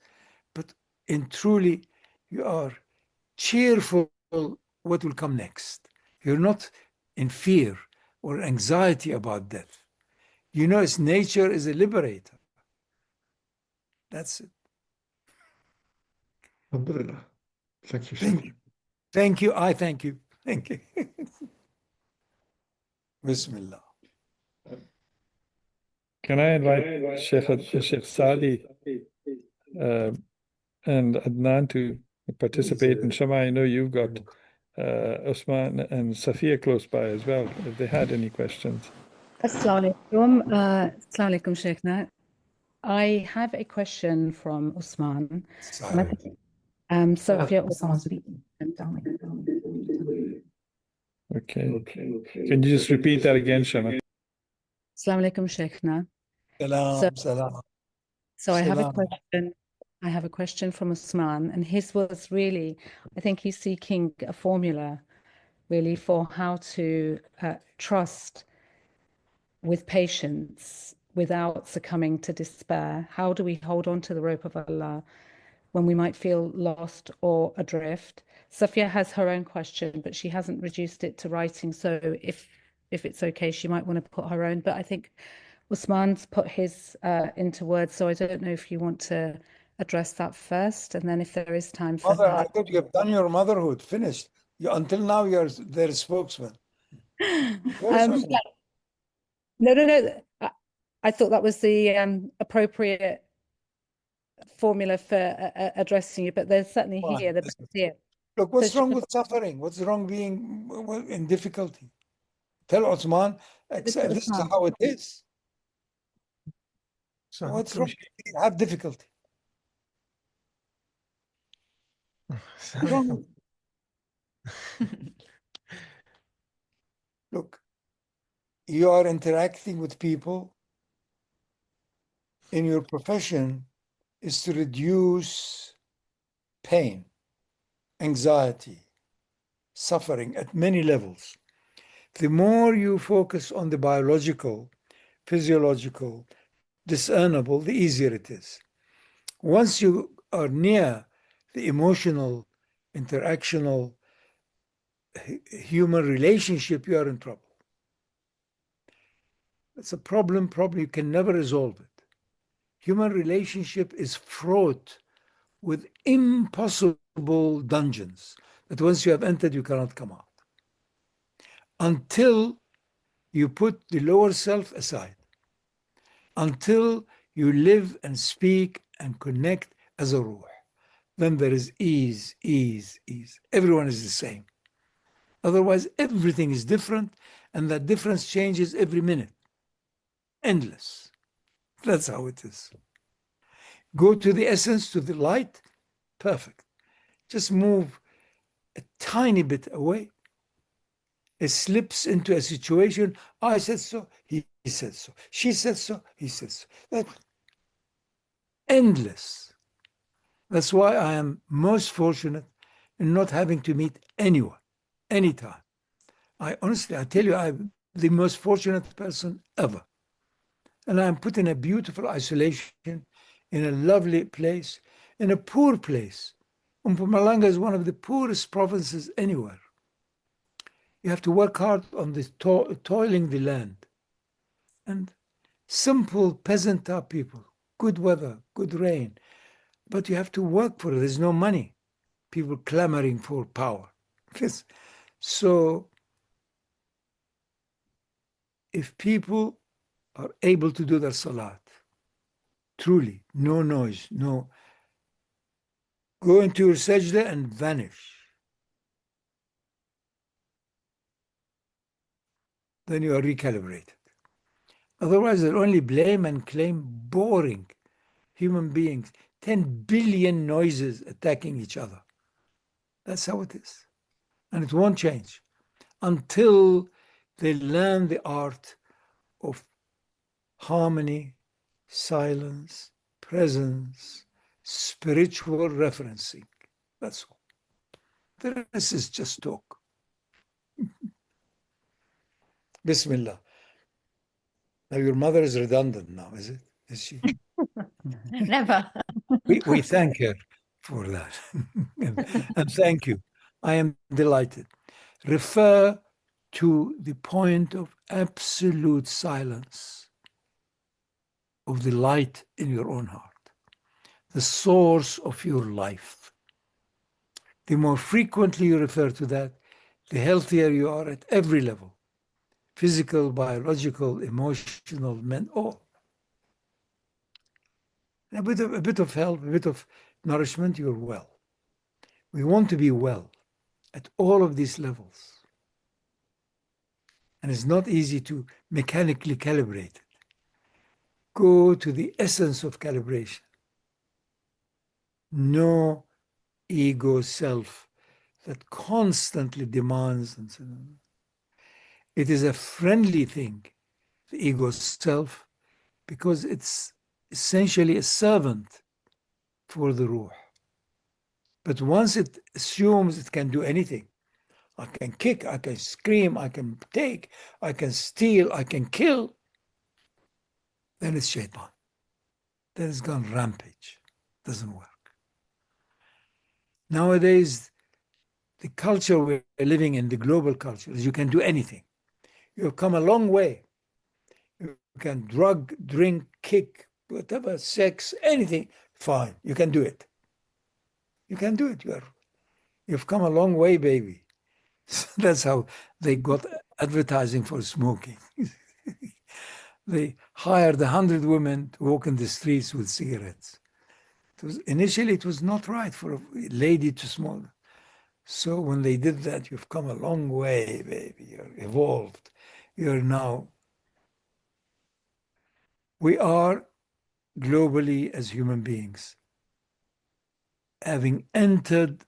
but in truly you are cheerful what will come next. You're not in fear or anxiety about death. You know its nature is a liberator. That's it. Alhamdulillah. Thank you, Thank Shaykh. you. Thank you. I thank you. Thank you. Bismillah. Can I invite Sheikh Sadi and Adnan to participate? And Shama, I know you've got Usman and Safia close by as well, if they had any questions. Assalamu alaikum, Shaykhna. I have a question from Usman. And I think, Sophia Usman's Okay. Can you just repeat that again, Shama? Assalamu alaikum, Shaykhna. Salam, salam. So I have a Salam. question. I have a question from Usman, and his was really, I think he's seeking a formula really for how to trust with patience without succumbing to despair. How do we hold on to the rope of Allah when we might feel lost or adrift? Safia has her own question, but she hasn't reduced it to writing. So if it's okay, she might want to put her own. But I think Usman's put his into words. So I don't know if you want to address that first, and then if there is time for Mother, I that. thought you have done your motherhood, finished. Until now, you're their spokesman. Where's Usman? No. I thought that was the appropriate formula for addressing you, but there's certainly Fine, here, the listen. best here. Look, what's So wrong with suffering? What's wrong being in difficulty? Tell Osman, this is Usman. how it is. So What's wrong? Have difficulty. Wrong. Look, you are interacting with people in your profession is to reduce pain, anxiety, suffering at many levels. The more you focus on the biological, physiological, discernible, the easier it is. Once you are near the emotional, interactional, human relationship, you are in trouble. It's a problem you can never resolve it. Human relationship is fraught with impossible dungeons that once you have entered, you cannot come out. Until you put the lower self aside, until you live and speak and connect as a ruh, then there is ease. Everyone is the same. Otherwise, everything is different, and that difference changes every minute. Endless. That's how it is. Go to the essence, to the light, perfect. Just move a tiny bit away. It slips into a situation. I said so, he said so. She said so, he said so. That's endless. That's why I am most fortunate in not having to meet anyone, anytime. I tell you, I'm the most fortunate person ever. And I'm put in a beautiful isolation, in a lovely place, in a poor place, Mpumalanga is one of the poorest provinces anywhere. You have to work hard on the toiling the land. And simple peasant type people, good weather, good rain, but you have to work for it. There's no money. People clamoring for power. So if people are able to do their salat, truly, no noise, no, go into your sajda and vanish. Then you are recalibrated. Otherwise, they'll only blame and claim boring human beings, 10 billion noises attacking each other. That's how it is. And it won't change until they learn the art of harmony, silence, presence, spiritual referencing. That's all. The rest is just talk. Bismillah. Now your mother is redundant now, is it? Is she? Never. We thank her for that. and thank you. I am delighted. Refer to the point of absolute silence, of the light in your own heart, the source of your life. The more frequently you refer to that, the healthier you are at every level, physical, biological, emotional, mental. A bit of help, a bit of nourishment, you're well. We want to be well at all of these levels. And it's not easy to mechanically calibrate it. Go to the essence of calibration. No ego self that constantly demands and so on. It is a friendly thing, the ego self, because it's essentially a servant for the ruh. But once it assumes it can do anything, I can kick, I can scream, I can take, I can steal, I can kill, then it's shaitan. Then it's gone rampage. Doesn't work. Nowadays, the culture we're living in, the global culture, is you can do anything. You've come a long way. You can drug, drink, kick, whatever, sex, anything, fine. You can do it. You can do it. You've come a long way, baby. That's how they got advertising for smoking. They hired 100 women to walk in the streets with cigarettes. Initially, it was not right for a lady to smoke. So when they did that, you've come a long way, baby. You're evolved. You're now. We are globally, as human beings, having entered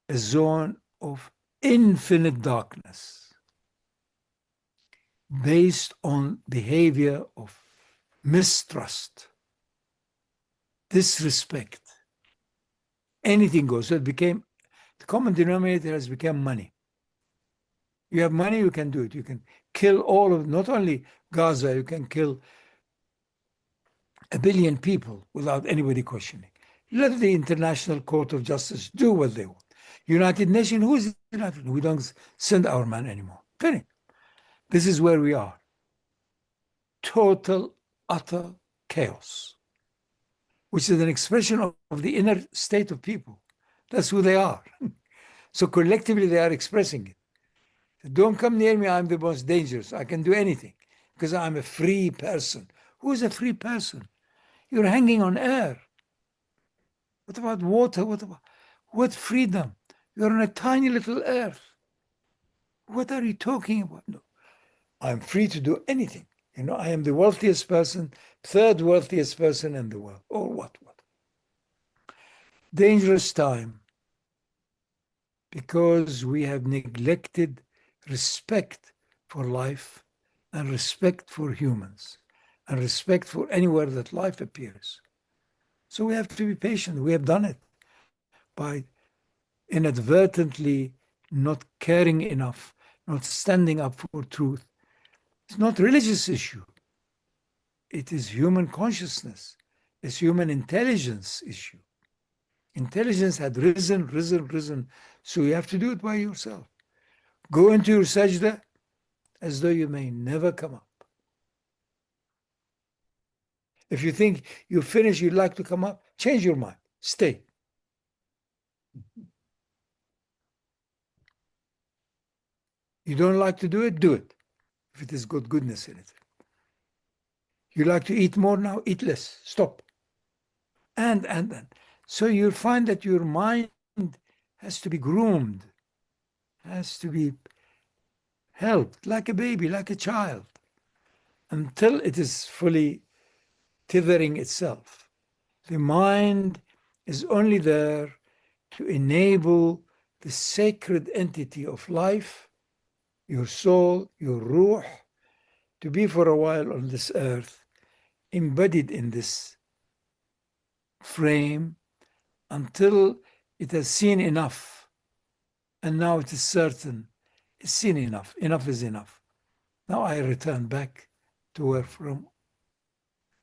a zone of infinite darkness based on behavior of mistrust, disrespect. Anything goes. So it became, the common denominator has become money. You have money, you can do it. You can kill all of, not only Gaza, you can kill 1 billion people without anybody questioning. Let the International Court of Justice do what they want. United Nations, who is United? We don't send our man anymore. Finish. This is where we are. Total, utter chaos, which is an expression of the inner state of people. That's who they are. So collectively, they are expressing it. Don't come near me, I'm the most dangerous. I can do anything because I'm a free person. Who is a free person? You're hanging on air. What about water? What freedom? You're on a tiny little earth. What are you talking about? No, I'm free to do anything. You know, I am the wealthiest person, third wealthiest person in the world. Or what? Dangerous time because we have neglected respect for life and respect for humans and respect for anywhere that life appears. So we have to be patient. We have done it by inadvertently not caring enough, not standing up for truth. It's not a religious issue. It is human consciousness. It's human intelligence issue. Intelligence had risen. So you have to do it by yourself. Go into your sajda as though you may never come up. If you think you finish, you'd like to come up, change your mind. Stay. You don't like to do it, do it. If it has got goodness in it. You like to eat more now, eat less. Stop. And. So you'll find that your mind has to be groomed, has to be helped like a baby, like a child, until it is fully tethering itself. The mind is only there to enable the sacred entity of life, your soul, your ruh, to be for a while on this earth, embedded in this frame until it has seen enough. And now it is certain, it's seen enough. Enough is enough. Now I return back to where from,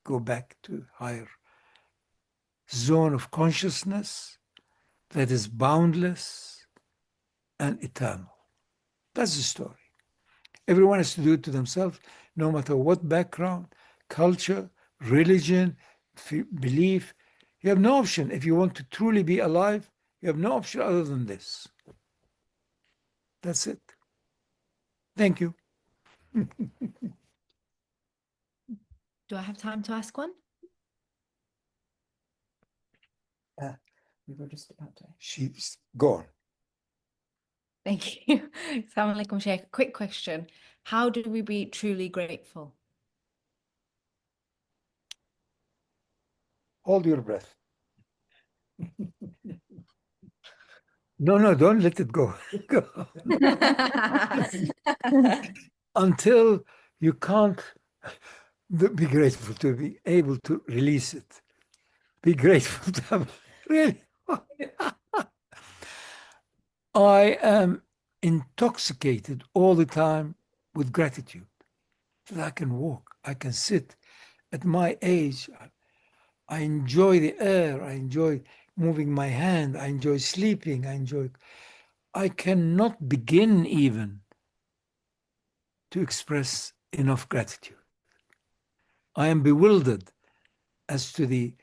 go back to higher zone of consciousness that is boundless and eternal. That's the story. Everyone has to do it to themselves, no matter what background, culture, religion, belief. You have no option. If you want to truly be alive, you have no option other than this. That's it. Thank you. Do I have time to ask one? We were just about to. She's gone. Thank you. Assalamu alaikum, Shaykh. Quick question. How do we be truly grateful? Hold your breath. No, don't let it go. Until you can't be grateful to be able to release it. Be grateful to have really. I am intoxicated all the time with gratitude that I can walk, I can sit. At my age, I enjoy the air, I enjoy moving my hand, I enjoy sleeping, I cannot begin even to express enough gratitude. I am bewildered as to the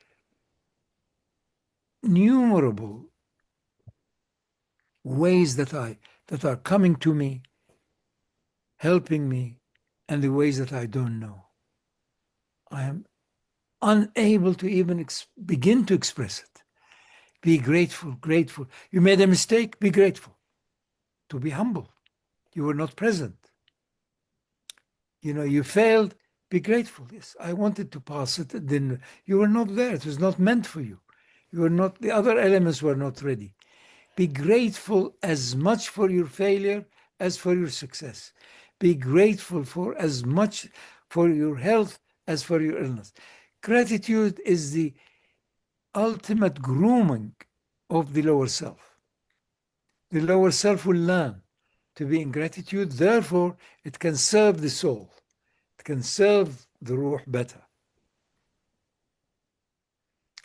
innumerable ways that are coming to me, helping me, and the ways that I don't know. I am unable to even begin to express it. Be grateful. You made a mistake, be grateful. To be humble. You were not present. You failed, be grateful. Yes, I wanted to pass it, then you were not there. It was not meant for you. The other elements were not ready. Be grateful as much for your failure as for your success. Be grateful for as much for your health as for your illness. Gratitude is the ultimate grooming of the lower self. The lower self will learn to be in gratitude. Therefore, it can serve the soul. It can serve the ruh better.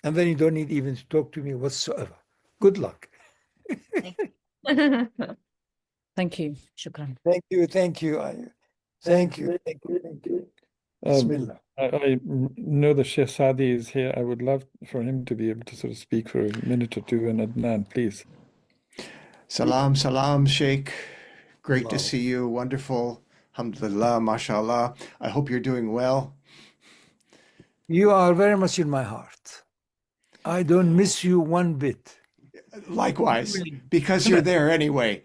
And then you don't need even to talk to me whatsoever. Good luck. Thank you. Shukran. Thank you. Thank you. Bismillah. I know that Shaykh Sadi is here. I would love for him to be able to sort of speak for a minute or two. And Adnan, please. Salam, Sheikh. Great to Salam. see you. Wonderful. Alhamdulillah, mashallah. I hope you're doing well. You are very much in my heart. I don't miss you one bit. Likewise, because you're there anyway.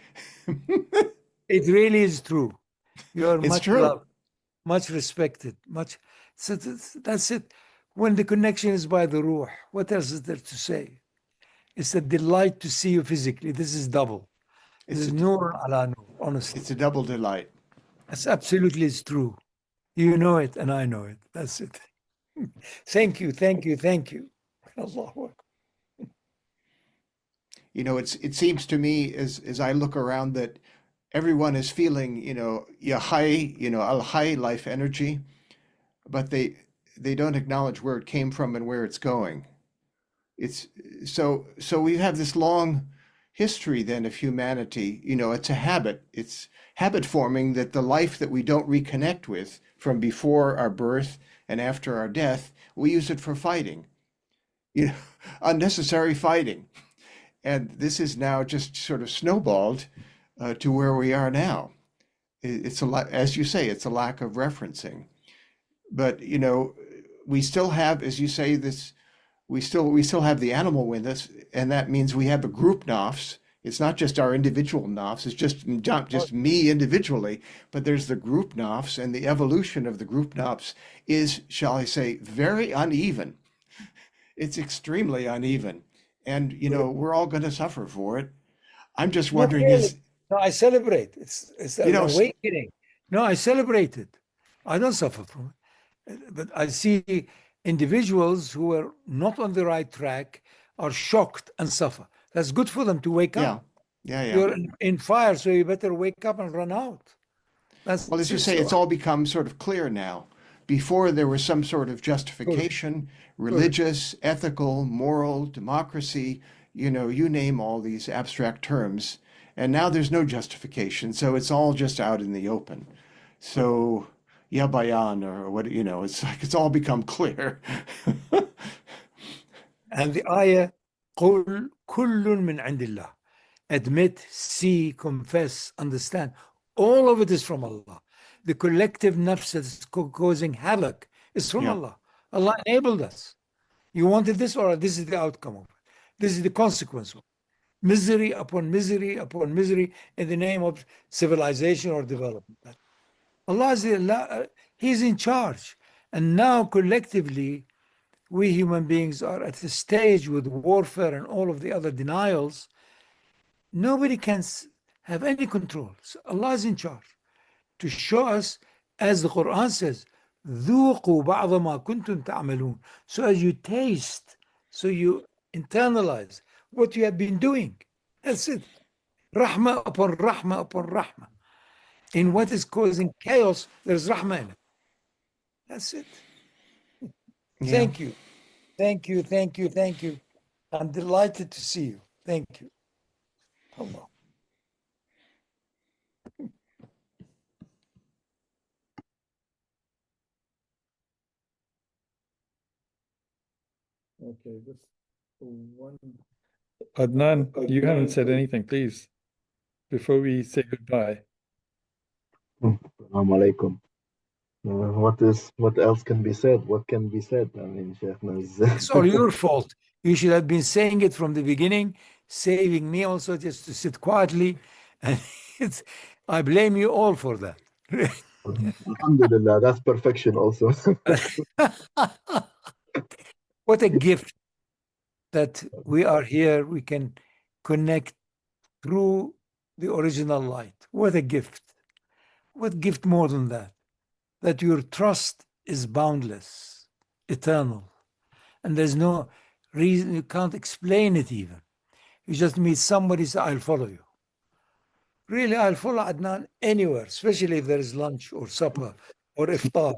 It really is true. You are It's much true. loved, much respected, so that's it. When the connection is by the ruh, what else is there to say? It's a delight to see you physically. This is double. This is nur ala nur, honestly. It's a double delight. That's absolutely is true. You know it and I know it. That's it. Thank you. Allahu Akbar. It seems to me as I look around that everyone is feeling, Yahai, al-Hay life energy, but they don't acknowledge where it came from and where it's going. It's so we have this long history then of humanity. You know, it's a habit. It's habit forming that the life that we don't reconnect with from before our birth and after our death, we use it for fighting. You know, unnecessary fighting. And this is now just sort of snowballed to where we are now. It's a lot, as you say, it's a lack of referencing. But you know, we still have, as you say, this. We still have the animal with us, and that means we have a group nafs. It's not just our individual nafs. It's just not just me individually, but there's the group nafs, and the evolution of the group nafs is, shall I say, very uneven. It's extremely uneven, and you know we're all going to suffer for it. I'm just Not wondering, really. is No, I celebrate. It's you an know, awakening. No, I celebrate it. I don't suffer from it. But I see individuals who are not on the right track are shocked and suffer. That's good for them to wake yeah, up. yeah. You're in fire, so you better wake up and run out. That's Well, as you it. say, So, it's all become sort of clear now. Before there was some sort of justification, religious, ethical, moral, democracy, you know, you name all these abstract terms. And now there's no justification. So it's all just out in the open. So, yeah, bayan, or what, you know, it's like it's all become clear. and the ayah, قُلْ كُلٌّ مِّنْ عِنْدِ اللَّهِ. Admit, see, confess, understand. All of it is from Allah. The collective nafs that's causing havoc is from Yeah. Allah. Allah enabled us. You wanted this, or this is the outcome of it. This is the consequence of it. Misery upon misery upon misery in the name of civilization or development. Allah is He's in charge. And now collectively, we human beings are at a stage with warfare and all of the other denials. Nobody can have any control. So Allah is in charge to show us, as the Quran says, ذُوقُوا بَعْضَ مَا كُنْتُمْ تَعْمَلُونَ. So as you taste, so you internalize what you have been doing. That's it. Rahma upon rahma upon rahma. In what is causing chaos, there's rahma in it. That's it. Yeah. Thank you. Thank you. Thank you. Thank you. I'm delighted to see you. Thank you. Allah. Okay, this one. Adnan, you haven't said anything, please, before we say goodbye. Assalamu alaikum. What else can be said? What can be said? I mean, Sheikhna's. It's all your fault. You should have been saying it from the beginning, saving me also just to sit quietly. And I blame you all for that. Alhamdulillah, that's perfection also. What a gift that we are here. We can connect through the original light. What a gift. What gift more than that? That your trust is boundless, eternal. And there's no reason, you can't explain it even. You just meet somebody, say, I'll follow you. Really, I'll follow Adnan anywhere, especially if there is lunch or supper or iftar.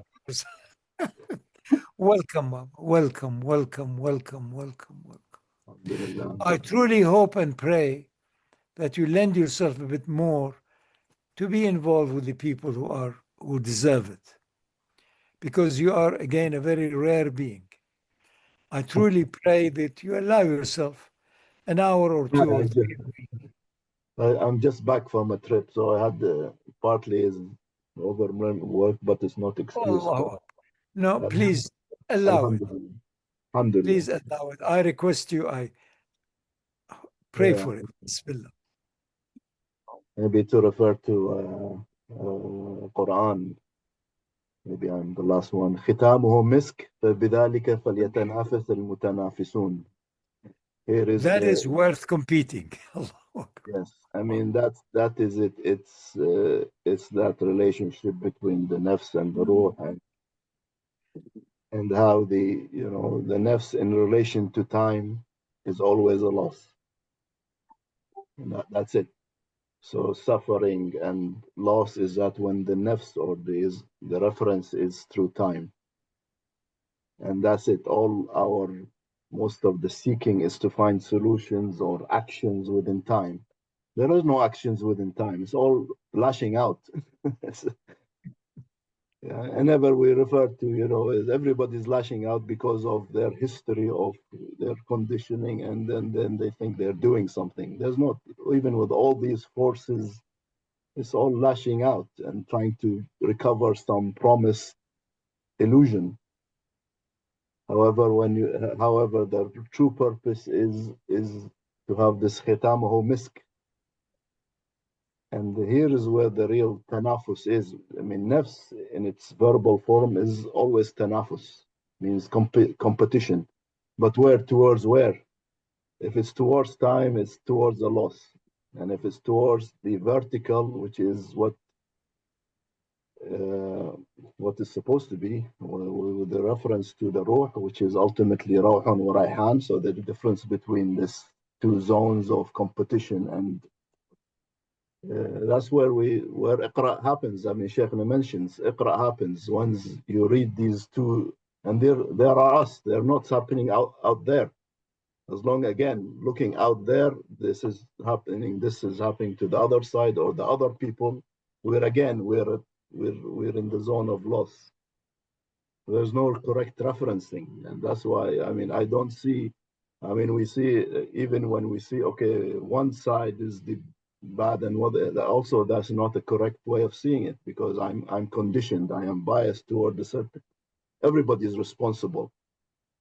Welcome, Mama. Welcome, welcome, welcome, welcome, welcome. I truly hope and pray that you lend yourself a bit more to be involved with the people who deserve it. Because you are, again, a very rare being. I truly pray that you allow yourself an hour or two or three. I'm just back from a trip, so I had partly is overwhelmed work, but it's not excuse. No, please allow it. Alhamdulillah. Please allow it. I request you, I pray for it. Bismillah. Maybe to refer to Quran. Maybe I'm the last one. ختامه مسك فبذلك فليتنافس المتنافسون. Here is that is worth competing. Yes, I mean that is it. It's that relationship between the nafs and the ruh, and how the nafs in relation to time is always a loss. And that's it. So suffering and loss is that when the nafs or the reference is through time, and that's it. All our most of the seeking is to find solutions or actions within time. There is no actions within time. It's all lashing out. Yeah, whenever we refer to, you know, is everybody's lashing out because of their history of their conditioning, and then they think they're doing something. There's not, even with all these forces, it's all lashing out and trying to recover some promised illusion. However, however, the true purpose is to have this khitamahu misk. And here is where the real tanafus is. I mean, nafs in its verbal form is always tanafus, means competition. But where towards where? If it's towards time, it's towards a loss. And if it's towards the vertical, which is what is supposed to be, with the reference to the ruh, which is ultimately rawhan wa rayhan. So the difference between these two zones of competition, and that's where Iqra happens. I mean, Shaykh mentions Iqra happens once you read these two, and there are us. They're not happening out there. As long, again, looking out there, this is happening to the other side or the other people. We're in the zone of loss. There's no correct referencing, and that's why, I mean, I don't see. I mean, we see, even when we see, okay, one side is the bad, and also that's not a correct way of seeing it, because I'm conditioned, I am biased toward the certain. Everybody is responsible.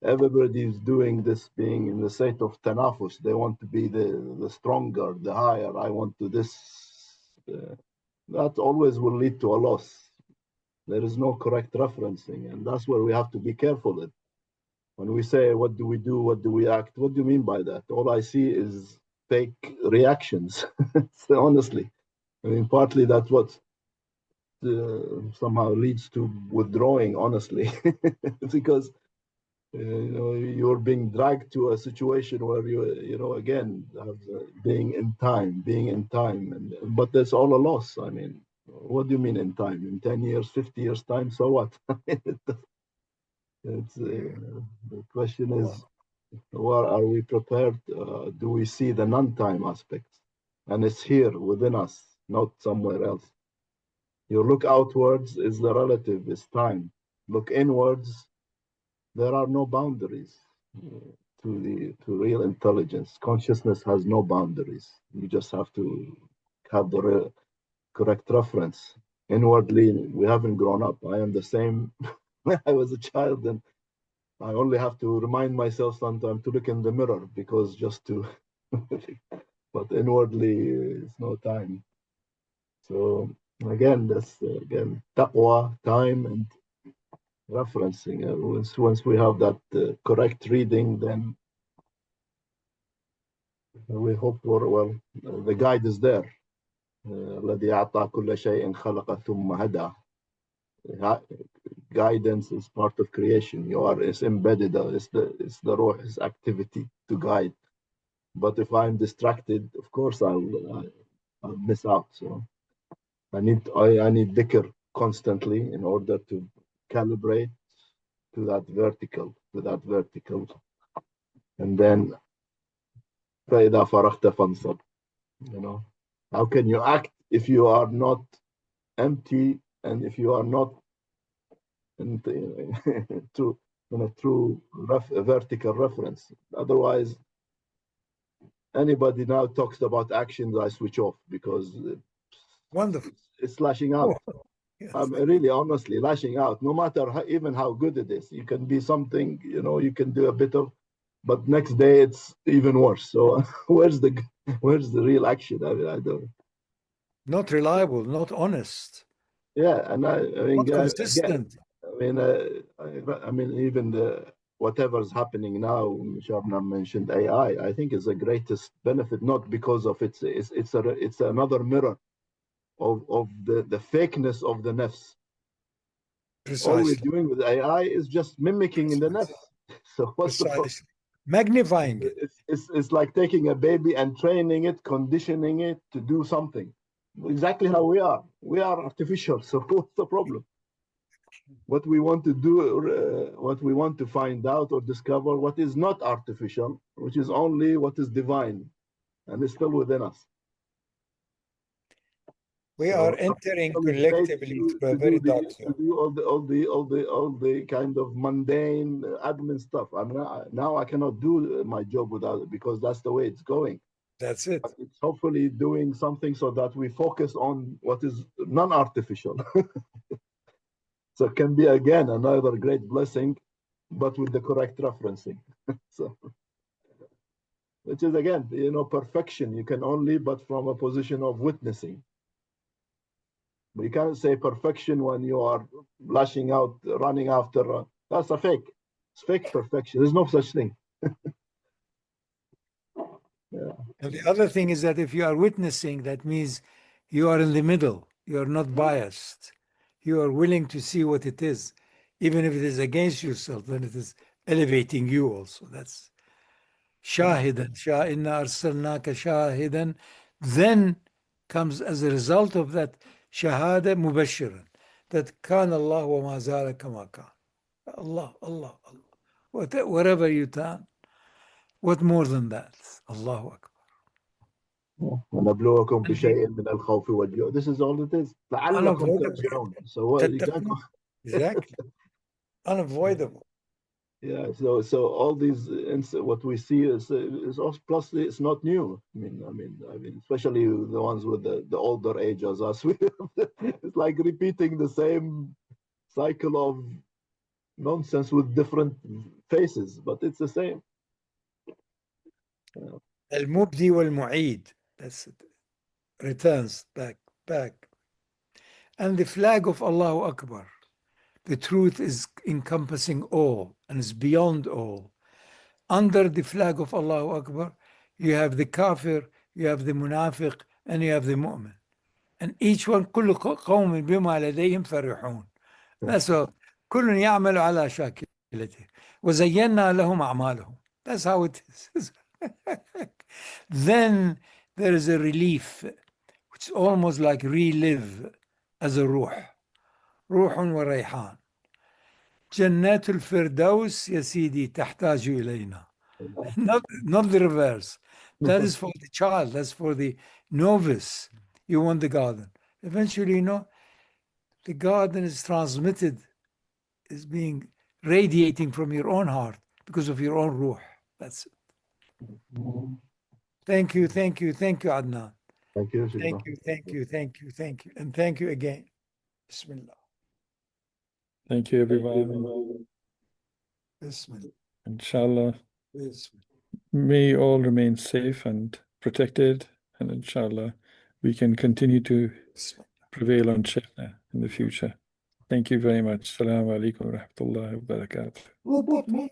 Everybody is doing this, being in the state of tanafus. They want to be the stronger, the higher. I want to this. That always will lead to a loss. There is no correct referencing, and that's where we have to be careful with. When we say, what do we do, what do we act, what do you mean by that? All I see is fake reactions. So honestly, I mean, partly that's what somehow leads to withdrawing, honestly, because you're being dragged to a situation where again, being in time, but that's all a loss. I mean, what do you mean in time? In 10 years, 50 years time, so what? The question is, where are we prepared? Do we see the non-time aspects? And it's here within us, not somewhere else. You look outwards, is the relative, is time. Look inwards, there are no boundaries to real intelligence. Consciousness has no boundaries. You just have to have the correct reference. Inwardly, we haven't grown up. I am the same when I was a child, and I only have to remind myself sometimes to look in the mirror, because just to, but inwardly, it's no time. So again, that's taqwa, time, and referencing. Once we have that correct reading, then we hope for, well, the guide is there. الذي أعطى كل شيء خلق ثم هدى. Guidance is part of creation. It's embedded. It's the ruh's activity to guide. But if I'm distracted, of course I'll miss out. So I need dhikr constantly in order to calibrate to that vertical, and then فإذا فرغت فانصب. How can you act if you are not empty, and if you are not through vertical reference? Otherwise, anybody now talks about actions, I switch off, because Wonderful. It's lashing out. Oh, yes. I'm really, honestly, lashing out. No matter even how good it is, you can be something, you can do a bit of, but next day it's even worse. So where's the real action? I mean, I don't. Not reliable, not honest. Yeah, and I mean, not consistent. Again, I mean, even whatever's happening now, Shabnam mentioned AI. I think is the greatest benefit, not because of it's another mirror of the fakeness of the nafs. Precisely. All we're doing with AI is just mimicking in the nafs. So what's the problem? Magnifying it. It's like taking a baby and training it, conditioning it to do something. Exactly how we are. We are artificial. So what's the problem? what we want to do, what we want to find out or discover, what is not artificial, which is only what is divine, and is still within us. We are entering collectively through a very dark to zone. do all the kind of mundane admin stuff. Now I cannot do my job without it, because that's the way it's going. That's it. But it's hopefully doing something so that we focus on what is non-artificial. So it can be again another great blessing, but with the correct referencing. So, which is again, perfection. You can only, but from a position of witnessing. But you can't say perfection when you are lashing out, running after. That's a fake. It's fake perfection. There's no such thing. Yeah. And the other thing is that if you are witnessing, that means you are in the middle. You are not biased. You are willing to see what it is, even if it is against yourself, then it is elevating you also. That's shahidan, inna arsalnaka shahidan. Then comes as a result of that shahada mubashiran, that kan Allah wa ma zala kama kan. Allah, Allah, Allah. Whatever you turn, what more than that? Allahu Akbar. ونبلوكم بشيء من الخوف والجوع. This is all it is. لعلكم ترجعون. So what? Exactly. Unavoidable. Yeah. So all these, what we see is also, plus it's not new. I mean, especially the ones with the older age as us. It's like repeating the same cycle of nonsense with different faces, but it's the same. المبدي والمعيد. That's it. Returns back. And the flag of Allahu Akbar. The truth is encompassing all and is beyond all. Under the flag of Allahu Akbar, you have the kafir, you have the munafiq, and you have the mu'min. And each one, كل قوم بما لديهم فرحون. That's all. كل يعمل على شاكلته وزينا لهم أعمالهم. That's how it is. Then there is a relief, which is almost like relive as a ruh. روح وريحان. جنات الفردوس يا سيدي تحتاج إلينا. Not the reverse. That is for the child. That's for the novice. You want the garden. Eventually, the garden is transmitted, is being radiating from your own heart because of your own ruh. That's it. Thank you, Adnan. Thank you. Thank you. And thank you again. Bismillah. Thank you, everyone. Bismillah. Inshallah, Bismillah. may you all remain safe and protected, and inshallah, we can continue to prevail on Shaykh in the future. Thank you very much. Assalamu alaikum wa rahmatullahi wa barakatuh.